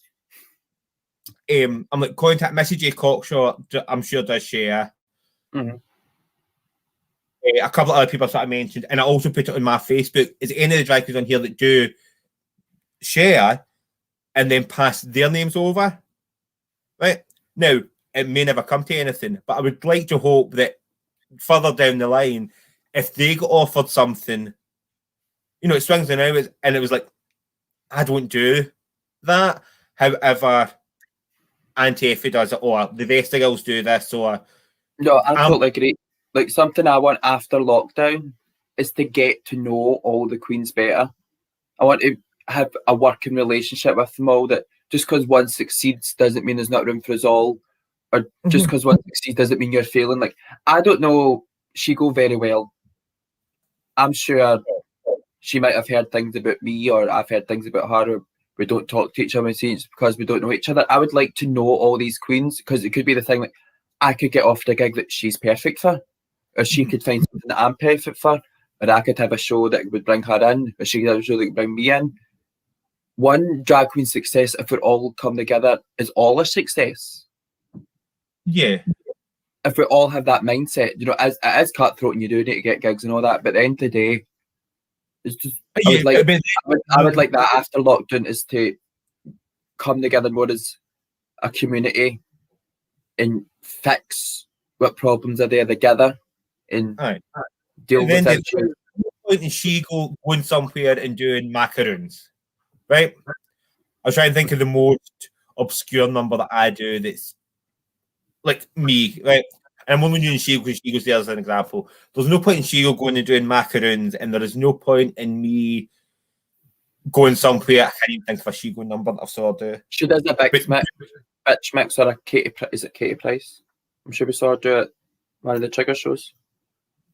Speaker 1: I'm like, contact Missy J Cockshaw. I'm sure does share.
Speaker 2: Mm-hmm.
Speaker 1: A couple of other people that I mentioned, and I also put it on my Facebook. Is any of the drag queens on here that do share and then pass their names over? Right now, it may never come to anything, but I would like to hope that further down the line, if they got offered something, you know, it swings and out, and it was like, I don't do that. However, Auntie Effie does it, or the Vesta girls do this, or
Speaker 2: no, I totally agree. Like something I want after lockdown is to get to know all the queens better. I want to have a working relationship with them all. That just because one succeeds doesn't mean there's not room for us all, or just because one succeeds doesn't mean you're failing. Like I don't know Shigo very well. I'm sure she might have heard things about me, or I've heard things about her, or we don't talk to each other because we don't know each other. I would like to know all these queens because it could be the thing like I could get offered a gig that she's perfect for, or she could find something that I'm perfect for, or I could have a show that would bring her in, or she could have a show that would bring me in. One drag queen success, if we all come together, is all a success.
Speaker 1: Yeah.
Speaker 2: If we all have that mindset, you know, it is cutthroat and you do need to get gigs and all that, but at the end of the day, it's just I would like that after lockdown is to come together more as a community and fix what problems are there together and deal with it.
Speaker 1: Point in she going somewhere and doing macaroons, right? I was trying to think of the most obscure number that I do that's like me, right? And I'm only using Shigo because Shigo's there as an example. There's no point in Shigo going and doing macaroons, and there is no point in me going somewhere. I can't even think of a Shigo number that I saw her do.
Speaker 2: She does a bitch mix or a Katie. Is it Katie Price? I'm sure we saw her do it one of the Trigger shows.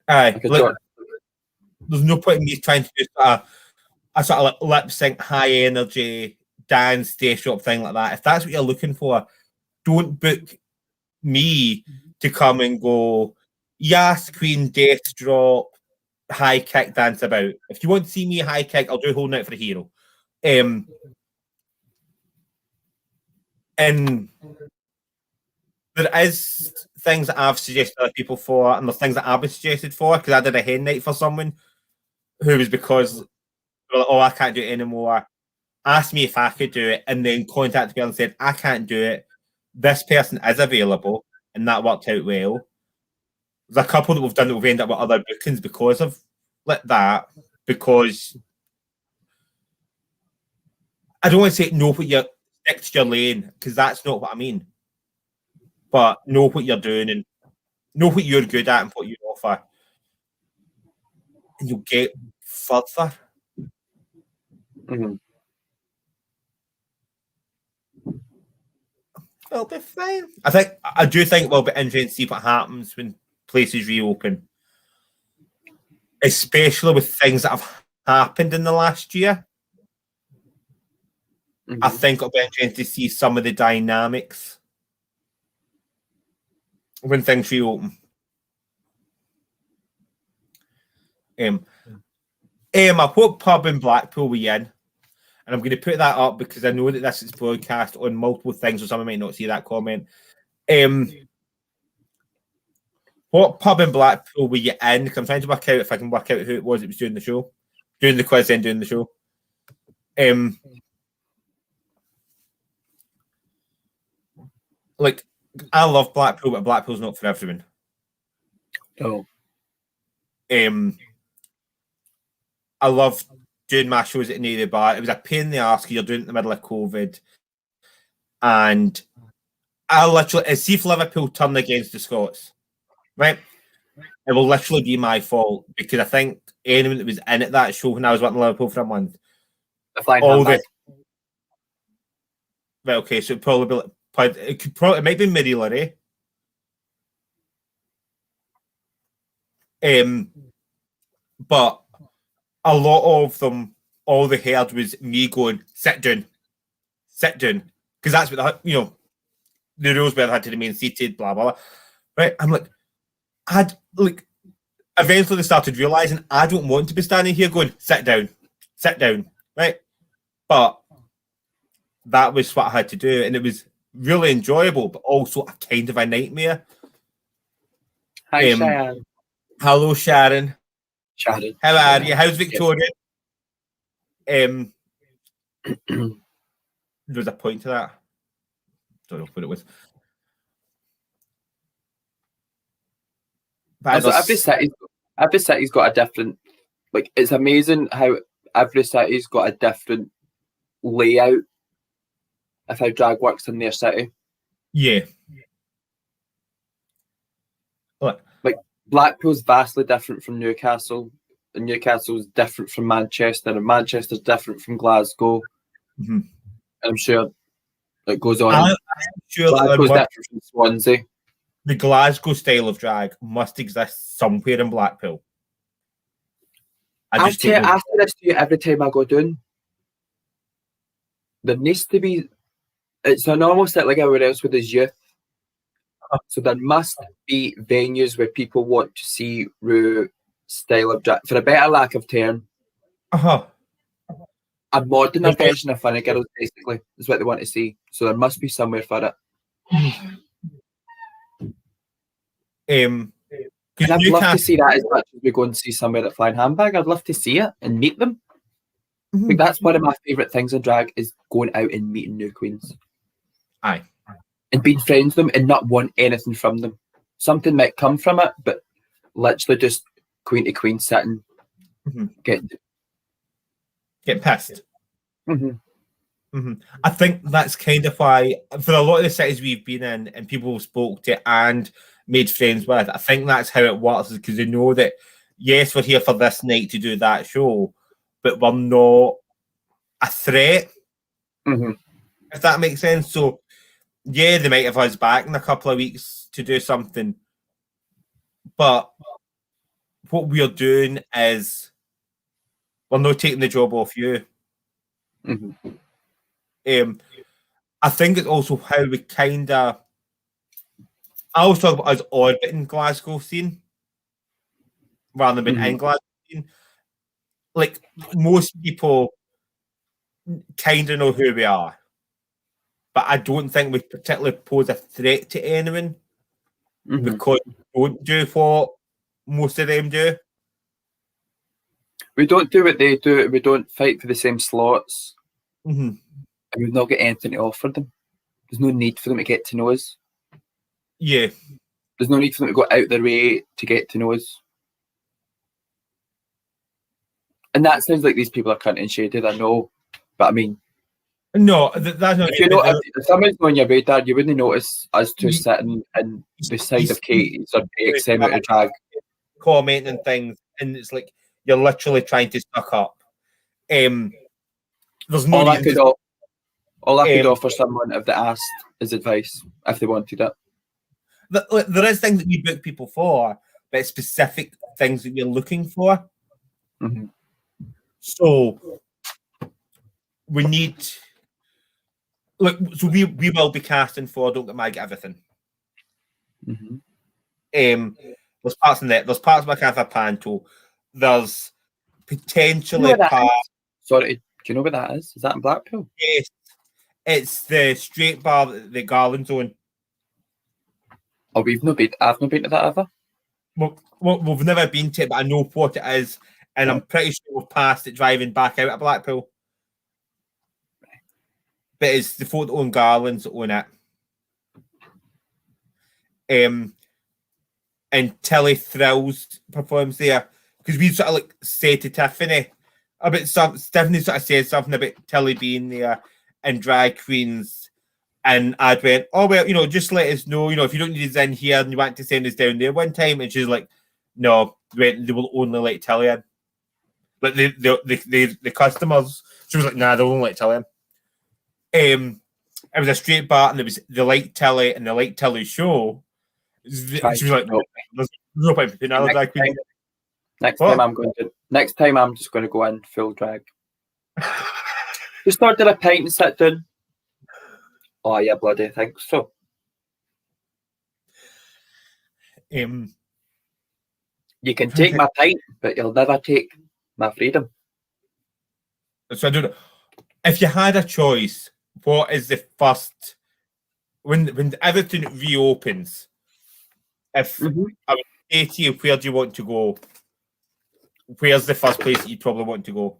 Speaker 1: Aye, there's no point in me trying to do a sort of like lip sync, high energy dance, day shop thing like that. If that's what you're looking for, don't book me to come and go, yes, Queen, death drop, high kick, dance about. If you want to see me high kick, I'll do Holding Out for a Hero. And there is things that I've suggested other people for, and there's things that I've been suggested for, because I did a hen night for someone who was because, oh, I can't do it anymore. Asked me if I could do it, and then contacted me and said, I can't do it. This person is available, and that worked out well. There's a couple that we've done that we've ended up with other bookings because of like that. Because I don't want to say know what you're stick to your lane, because that's not what I mean. But know what you're doing and know what you're good at and what you offer, and you'll get further.
Speaker 2: Mm-hmm.
Speaker 1: It'll be fine. I do think we'll be interested to see what happens when places reopen, especially with things that have happened in the last year.
Speaker 2: Mm-hmm.
Speaker 1: I think it'll be interesting to see some of the dynamics when things reopen. What pub in Blackpool were you in? And I'm going to put that up because I know that this is broadcast on multiple things, so someone might not see that comment. What pub in Blackpool were you in? Because I'm trying to work out if I can work out who it was that was doing the show, doing the quiz and doing the show. Like, I love Blackpool, but Blackpool's not for everyone.
Speaker 2: Oh.
Speaker 1: I love doing my shows at near the bar. It was a pain in the arse because you're doing it in the middle of COVID. And I literally, see if Liverpool turn against the Scots, right? It will literally be my fault because I think anyone that was in at that show when I was working Liverpool for a month, right, okay, so it might be Mary Lurie. But a lot of them, all they heard was me going, sit down, because that's what the rules were. I had to remain seated, blah blah blah. Right? I'm like, eventually they started realizing I don't want to be standing here going, sit down, right? But that was what I had to do, and it was really enjoyable, but also a kind of a nightmare.
Speaker 2: Hi, Sharon.
Speaker 1: Hello, Sharon.
Speaker 2: Sharon.
Speaker 1: How are you? How's Victoria? There was a point to that. Don't know what it was.
Speaker 2: But every city's got a different. Like, it's amazing how every city's got a different layout of how drag works in their city.
Speaker 1: Yeah. What?
Speaker 2: Like, Blackpool's vastly different from Newcastle, and Newcastle's different from Manchester, and Manchester's different from Glasgow.
Speaker 1: Mm-hmm.
Speaker 2: And I'm sure it goes on.
Speaker 1: I'm sure
Speaker 2: Glasgow's different from Swansea.
Speaker 1: The Glasgow style of drag must exist somewhere in Blackpool.
Speaker 2: After this, every time I go down, there needs to be. It's an almost like everywhere else with his youth. So there must be venues where people want to see Rue style of drag, for a better lack of term. A modern version of Funny Girls, basically, is what they want to see. So there must be somewhere for it. And I'd love to see that as much as we go and see somewhere at Flying Handbag. I'd love to see it and meet them.
Speaker 1: Mm-hmm.
Speaker 2: Like, that's one of my favourite things in drag, is going out and meeting new queens.
Speaker 1: Aye.
Speaker 2: And being friends with them and not want anything from them. Something might come from it, but literally just queen to queen sitting, get
Speaker 1: pissed.
Speaker 2: Mm-hmm.
Speaker 1: Mm-hmm. I think that's kind of why, for a lot of the cities we've been in and people we've spoke to and made friends with, I think that's how it works, because they know that, yes, we're here for this night to do that show, but we're not a threat, if that makes sense. So, yeah, they might have us back in a couple of weeks to do something, but what we're doing is we're not taking the job off you. I think it's also how we kind of, I always talk about us orbiting Glasgow scene rather than being in Glasgow scene. Like, most people kind of know who we are, but I don't think we particularly pose a threat to anyone because we don't do what most of them do.
Speaker 2: We don't do what they do. We don't fight for the same slots. And we've not got anything to offer them. There's no need for them to get to know us.
Speaker 1: Yeah.
Speaker 2: There's no need for them to go out their way to get to know us. And that sounds like these people are cunting and shaded, I know. But I mean,
Speaker 1: no, that's not.
Speaker 2: If someone's on your radar, you wouldn't notice us two sitting in the side of Katie's or X amount of drag.
Speaker 1: Commenting things, and it's like you're literally trying to suck up. There's no
Speaker 2: all I could offer someone if they asked is advice if they wanted it.
Speaker 1: There is things that we book people for, but it's specific things that we're looking for.
Speaker 2: Mm-hmm.
Speaker 1: So we need, so we will be casting for Don't Get Mad, Get Everything.
Speaker 2: Mm-hmm.
Speaker 1: There's parts in there. There's parts of MacArthur Panto. There's potentially parts.
Speaker 2: Sorry, do you know where that is? Is that in Blackpool?
Speaker 1: Yes, it's the straight bar, the Garland Zone.
Speaker 2: Oh, I've not been to that ever.
Speaker 1: We've never been to it, but I know what it is, and I'm pretty sure we've passed it driving back out of Blackpool. But it's the folk that own Garlands that own it. And Tilly Thrills performs there, because we sort of like say to Tiffany about some. Tiffany sort of said something about Tilly being there and drag queens, and I went, "Oh well, just let us know. If you don't need us in here and you want to send us down there one time." And she's like, "No, they will only let Tilly in." But the customers, she was like, "Nah, they'll only let Tilly in." It was a straight bar, and there was the Like Tilly and the Like Tilly show. She was like, "No, there's no point in another drag queen."
Speaker 2: Next time I'm just going to go in full drag. Just order a pint and sit down. Oh yeah, bloody think so.
Speaker 1: You
Speaker 2: can take my pint, but you'll never take my freedom.
Speaker 1: So I don't know. If you had a choice, what is the first when everything reopens? If I would say to you, where do you want to go? Where's the first place that you probably want to go?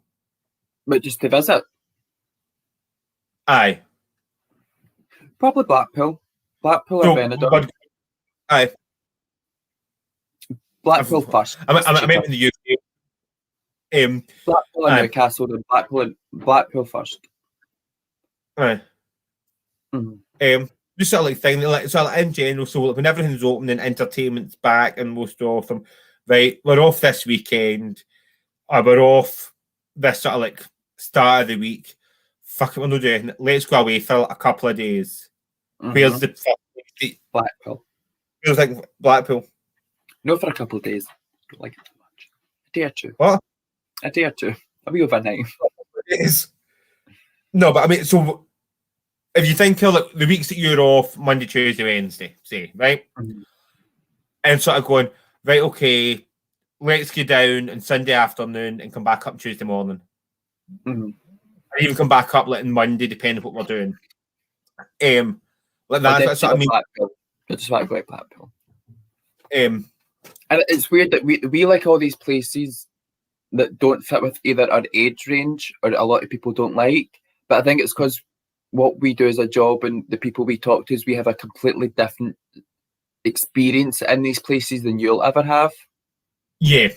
Speaker 2: But just to visit?
Speaker 1: Aye.
Speaker 2: Probably Blackpool. Blackpool or Benidorm.
Speaker 1: Aye.
Speaker 2: Blackpool first.
Speaker 1: I meant in the UK.
Speaker 2: Blackpool and Newcastle, then Blackpool first.
Speaker 1: Aye. Just sort of like thing, like in general. So like, when everything's open and entertainment's back, and most of them, right? We're off this weekend. Or we're off this sort of like start of the week. Fuck it, we're not doing it. Let's go away for a couple of days. Where's the
Speaker 2: Blackpool?
Speaker 1: Feels like Blackpool.
Speaker 2: No, for a couple of days. Don't like it too much. A day or two.
Speaker 1: What?
Speaker 2: A day or two. I'll be overnight.
Speaker 1: It is. No, but I mean, so if you think of like the weeks that you're off, Monday, Tuesday, Wednesday, say, right? And sort of going, right, okay, let's go down on Sunday afternoon and come back up Tuesday morning. Or even come back up like on Monday, depending on what we're doing. Like that's what I mean.
Speaker 2: I just want to go to Blackpool.
Speaker 1: And
Speaker 2: it's weird that we like all these places that don't fit with either our age range or a lot of people don't like. But I think it's because what we do as a job and the people we talk to is we have a completely different experience in these places than you'll ever have.
Speaker 1: Yeah.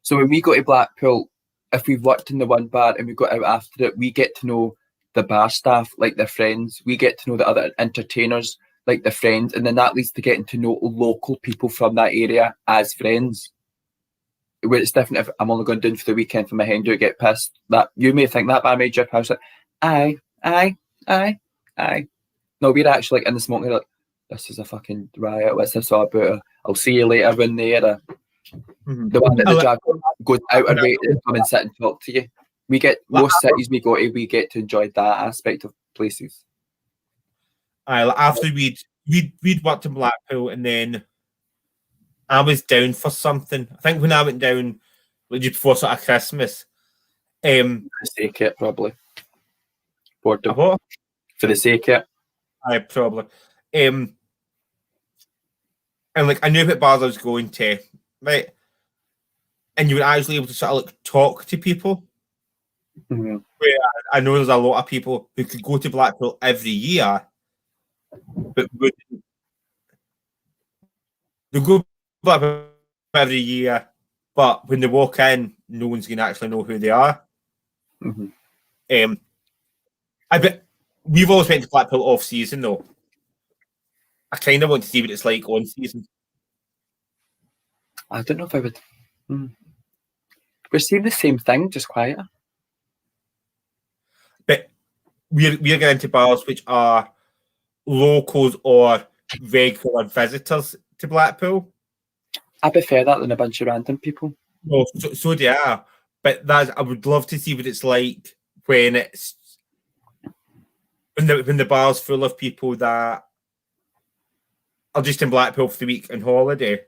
Speaker 2: So when we go to Blackpool, if we've worked in the one bar and we go out after it, we get to know the bar staff like their friends. We get to know the other entertainers like their friends. And then that leads to getting to know local people from that area as friends. Where it's different if I'm only going down for the weekend for my hen to get pissed. That you may think that, but I made your house like, aye. No, we're actually like in the smoking like, this is a fucking riot. What's this all about? I'll see you later when they're the one that the drag goes out and way to come and sit and talk to you. We get most cities we go to, we get to enjoy that aspect of places.
Speaker 1: After we'd worked in Blackpool, and then I was down for something. I think when I went down, like just before sort of Christmas.
Speaker 2: For the sake of it, probably. Boredom.
Speaker 1: What?
Speaker 2: For the sake of it.
Speaker 1: Aye, probably. And like I knew what bars I was going to, right? And you were actually able to sort of like talk to people. Where I know there's a lot of people who could go to Blackpool every year, but wouldn't. They go back every year, but when they walk in, no one's going to actually know who they are. I bet we've always went to Blackpool off season though. I kind of want to see what it's like on season.
Speaker 2: I don't know if I would. We're seeing the same thing, just quieter.
Speaker 1: But we're getting into bars which are locals or regular visitors to Blackpool.
Speaker 2: I prefer that than a bunch of random people.
Speaker 1: No, so they are. But I would love to see what it's like when the bar's full of people that are just in Blackpool for the week on holiday.
Speaker 2: If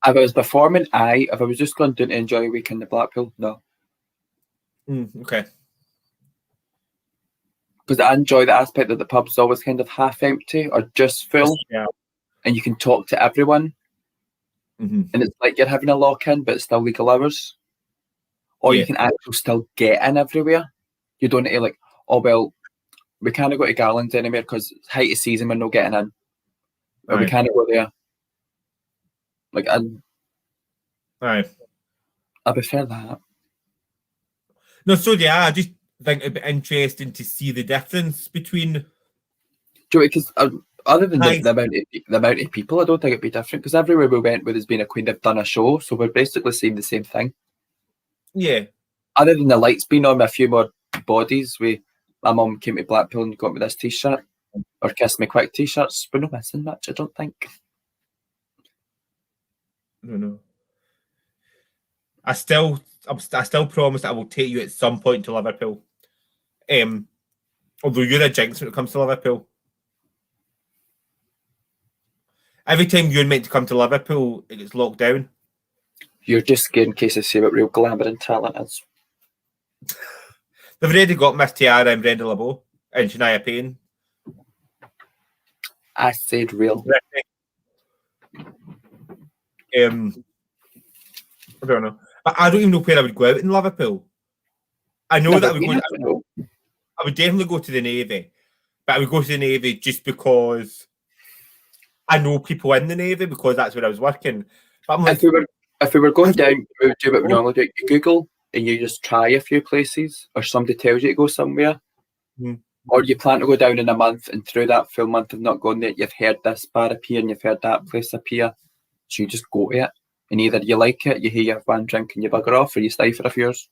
Speaker 2: I was performing, aye. If I was just going down to enjoy a weekend in Blackpool, no.
Speaker 1: Okay.
Speaker 2: Because I enjoy the aspect that the pub's always kind of half empty or just full, and you can talk to everyone. And it's like you're having a lock-in, but it's still legal hours. Or you can actually still get in everywhere. You don't need to like, oh, well, we can't go to Garland's anymore because it's height of season, we're not getting in. Or we can't go there. Like, I prefer that.
Speaker 1: No, so I just think it'd be interesting to see the difference between.
Speaker 2: Because other than the amount of people, I don't think it'd be different. Because everywhere we went where there's been a Queen, they've done a show, so we're basically seeing the same thing.
Speaker 1: Yeah.
Speaker 2: Other than the lights being on with a few more bodies, my mum came to Blackpool and got me this T-shirt or Kiss Me Quick T-shirts. We're not missing much, I don't think.
Speaker 1: No. I still promise that I will take you at some point to Liverpool. Although you're a jinx when it comes to Liverpool. Every time you're meant to come to Liverpool, it gets locked down.
Speaker 2: You're just scared in case I say what real glamour and talent is.
Speaker 1: They've already got Miss Tiara and Brenda LeBeau and Shania Payne.
Speaker 2: I said real.
Speaker 1: I don't know. I don't even know where I would go out in Liverpool. I know that I would definitely go to the Navy, but I would go to the Navy just because I know people in the Navy because that's where I was working. But I'm like,
Speaker 2: if we were going down, we would do what we normally do. You Google and you just try a few places, or somebody tells you to go somewhere, or you plan to go down in a month, and through that full month of not going there, you've heard this bar appear and you've heard that place appear, so you just go to it. And either you like it, you hear one drink and you bugger off, or you stay for a few years.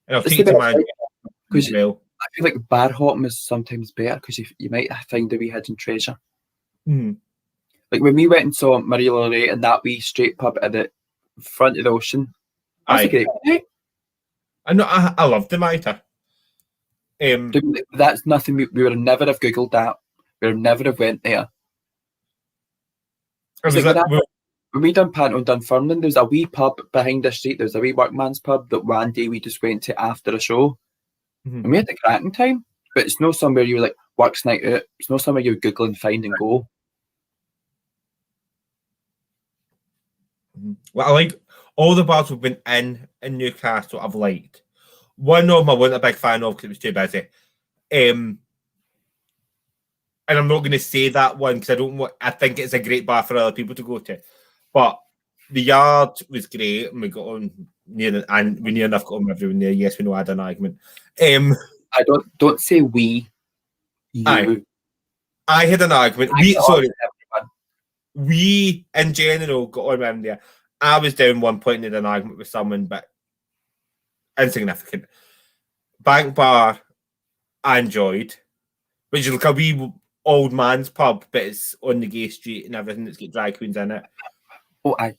Speaker 1: And I'll take to my
Speaker 2: because I feel like bar hopping is sometimes better because you might find a wee hidden treasure. Like when we went and saw Marie Launay in that wee straight pub at the front of the ocean, that's a great night.
Speaker 1: I know. I loved the Mitre.
Speaker 2: That's nothing. We would never have Googled that. We would never have went there. When we done Panto in Dunfermline, there's a wee pub behind the street. There's a wee workman's pub that one day we just went to after a show. And we had the cracking time. But it's not somewhere you like works night out. It's not somewhere you Google and find and go.
Speaker 1: Well, I like all the bars we've been in Newcastle. I've liked. One of them I wasn't a big fan of because it was too busy. And I'm not going to say that one because I think it's a great bar for other people to go to. But the Yard was great, and we got on we near enough got on with everyone there. Yes, we know I had an argument.
Speaker 2: I don't say we. You.
Speaker 1: I had an argument. We in general got on with them there. I was down one point and had an argument with someone, but insignificant. Bank Bar, I enjoyed, which is like a wee old man's pub, but it's on the gay street and everything. That's got drag queens in it.
Speaker 2: Oh, I.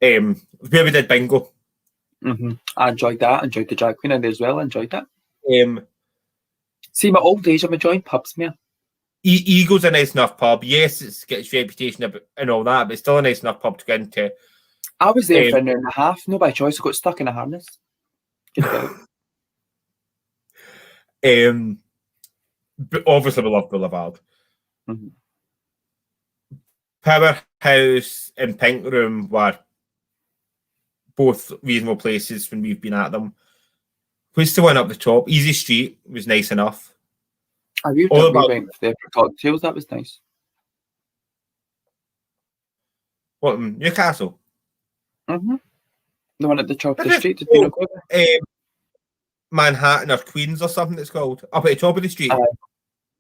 Speaker 1: Where we did bingo.
Speaker 2: I enjoyed that. I enjoyed the drag queen in there as well. I enjoyed that. See, my old age, I'm enjoying pubs, man.
Speaker 1: Eagle's a nice enough pub. Yes, it's got its reputation and all that, but it's still a nice enough pub to get into.
Speaker 2: I was there for an hour and a half, no by choice. I got stuck in a harness.
Speaker 1: But obviously we love Boulevard. Powerhouse and Pink Room were both reasonable places when we've been at them. Who's the one up the top? Easy Street was nice enough.
Speaker 2: We went there for cocktails. That was nice.
Speaker 1: What, Newcastle?
Speaker 2: Mm-hmm. The one at the top of the
Speaker 1: Is it?
Speaker 2: street. Did you not go there?
Speaker 1: Manhattan or Queens or something it's called. Up at the top of the street.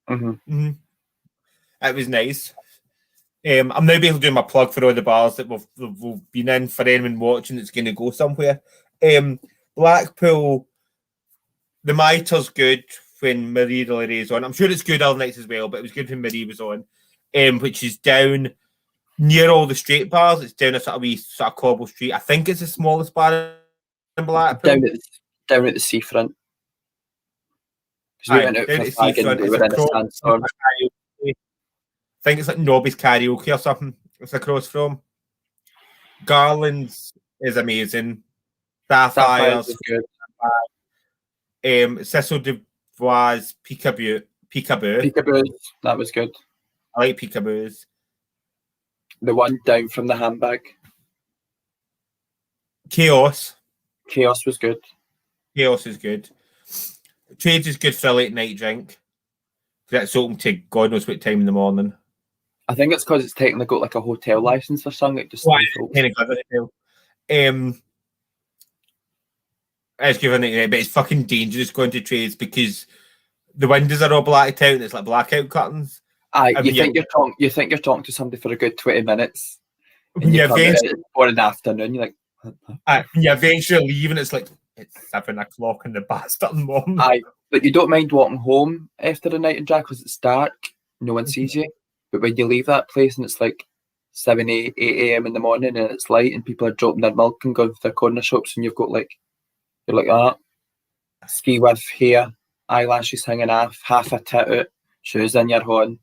Speaker 2: Mm-hmm.
Speaker 1: It was nice. I'm now able to do my plug for all the bars that we've been in for anyone watching that's going to go somewhere. Blackpool, the Mitres good when Marie Laurier's on. I'm sure it's good other nights as well, but it was good when Marie was on. Which is down near all the straight bars. It's down a sort of wee sort of cobble street. I think it's the smallest bar in Blackpool.
Speaker 2: Down at the seafront. We went out for a fag and we were in a sandstorm.
Speaker 1: I think it's like Nobby's Karaoke or something. It's across from. Garland's is amazing. Sapphire's
Speaker 2: is good.
Speaker 1: Cecil Dubois' Peekaboo.
Speaker 2: Peekaboo, that was good.
Speaker 1: I like Peekaboos.
Speaker 2: The one down from the handbag.
Speaker 1: Chaos
Speaker 2: was good.
Speaker 1: Chaos is good. Trades is good for a late night drink. That's open to God knows what time in the morning.
Speaker 2: I think it's because it's technically got like a hotel license or something. It's
Speaker 1: given it, but it's fucking dangerous going to trades because the windows are all blacked out and it's like blackout curtains.
Speaker 2: You think you're talking to somebody for a good 20 minutes.
Speaker 1: When you eventually,
Speaker 2: 4 in the afternoon, you're like,
Speaker 1: when you eventually leave and it's like it's 7 o'clock in the bastard morning.
Speaker 2: But you don't mind walking home after the night in drag because it's dark, no one sees you. But when you leave that place and it's like 7, 8 a.m. in the morning and it's light and people are dropping their milk and going to their corner shops and you're like ski with hair, eyelashes hanging off, half a tit out, shoes in your horn.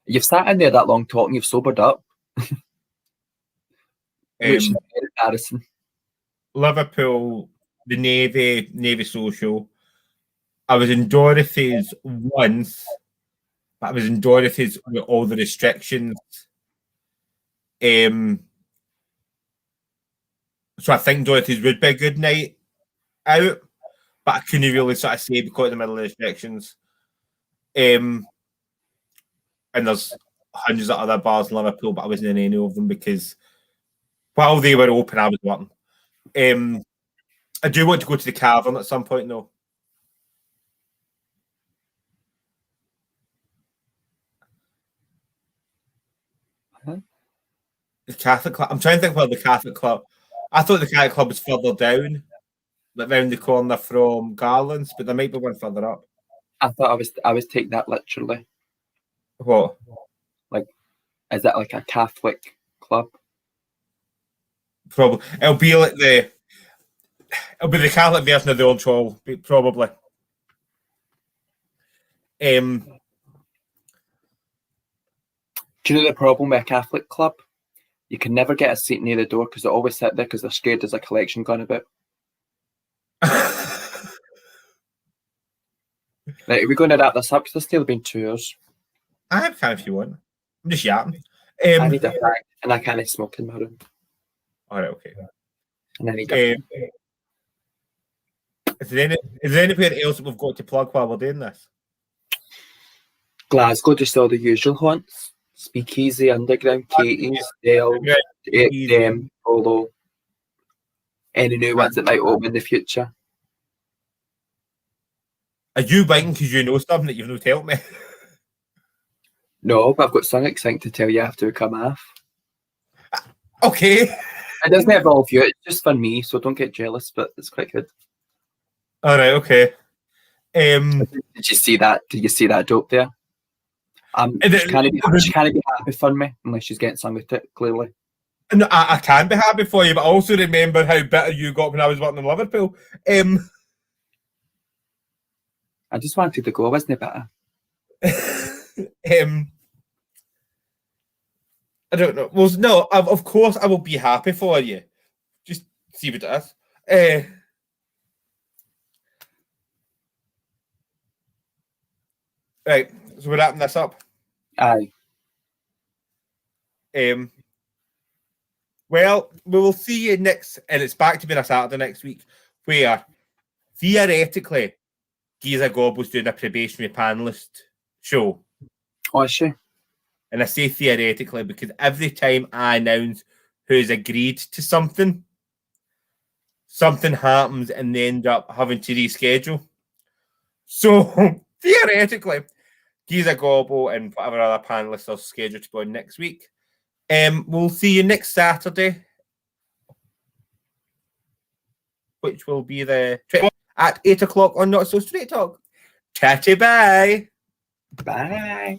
Speaker 2: You've sat in there that long talking, you've sobered up. Which is very embarrassing.
Speaker 1: Liverpool, the Navy Social. I was in Dorothy's once, but I was in Dorothy's with all the restrictions. So I think Dorothy's would be a good night out, but I couldn't really sort of say because of the middle of the restrictions. And there's hundreds of other bars in Liverpool, but I wasn't in any of them because while they were open, I was working. I do want to go to the Cavern at some point, though. The Catholic Club. I'm trying to think about the Catholic Club. I thought the Catholic Club was further down, like round the corner from Garland's, but there might be one further up.
Speaker 2: I thought I was taking that literally.
Speaker 1: What?
Speaker 2: Like, is that like a Catholic club?
Speaker 1: Probably. It'll be the Catholic version of the Old Troll, probably.
Speaker 2: Do you know the problem with a Catholic club? You can never get a seat near the door because they always sit there because they're scared there's a collection going about. Right, are we going to wrap this up? Because it's still been 2 hours.
Speaker 1: I can if you want. I'm just yapping.
Speaker 2: I need a bag and I can't smoke in my room.
Speaker 1: All right, okay.
Speaker 2: And I need a
Speaker 1: is there anywhere else that we've got to plug while we're doing this?
Speaker 2: Glasgow, just all the usual haunts. Speakeasy, Underground, Katie's, Dale, Polo. Any new ones that might open in the future?
Speaker 1: Are you waiting because you know something that you've not told me?
Speaker 2: No, but I've got something exciting to tell you after we come off.
Speaker 1: Okay.
Speaker 2: It doesn't involve you, it's just for me, so don't get jealous, but it's quite good.
Speaker 1: All right, okay.
Speaker 2: Did you see that? Did you see that dope there? She can't be happy for me unless she's getting some with it, clearly.
Speaker 1: No, I can be happy for you, but I also remember how bitter you got when I was working in Liverpool.
Speaker 2: I just wanted to go, wasn't it better?
Speaker 1: I don't know. Well, no, of course I will be happy for you. Just see what it is. Right, so we're wrapping this up.
Speaker 2: Aye.
Speaker 1: Well, we will see you next, and it's back to being a Saturday next week, where theoretically Giza Gob was doing a probationary panelist show.
Speaker 2: Oh, is she?
Speaker 1: And I say theoretically because every time I announce who's agreed to something. Something happens and they end up having to reschedule. So theoretically, Giza Gobbo and whatever other panelists are scheduled to go on next week. We'll see you next Saturday, which will be the at 8 o'clock on Not So Straight Talk. Chatty bye.
Speaker 2: Bye.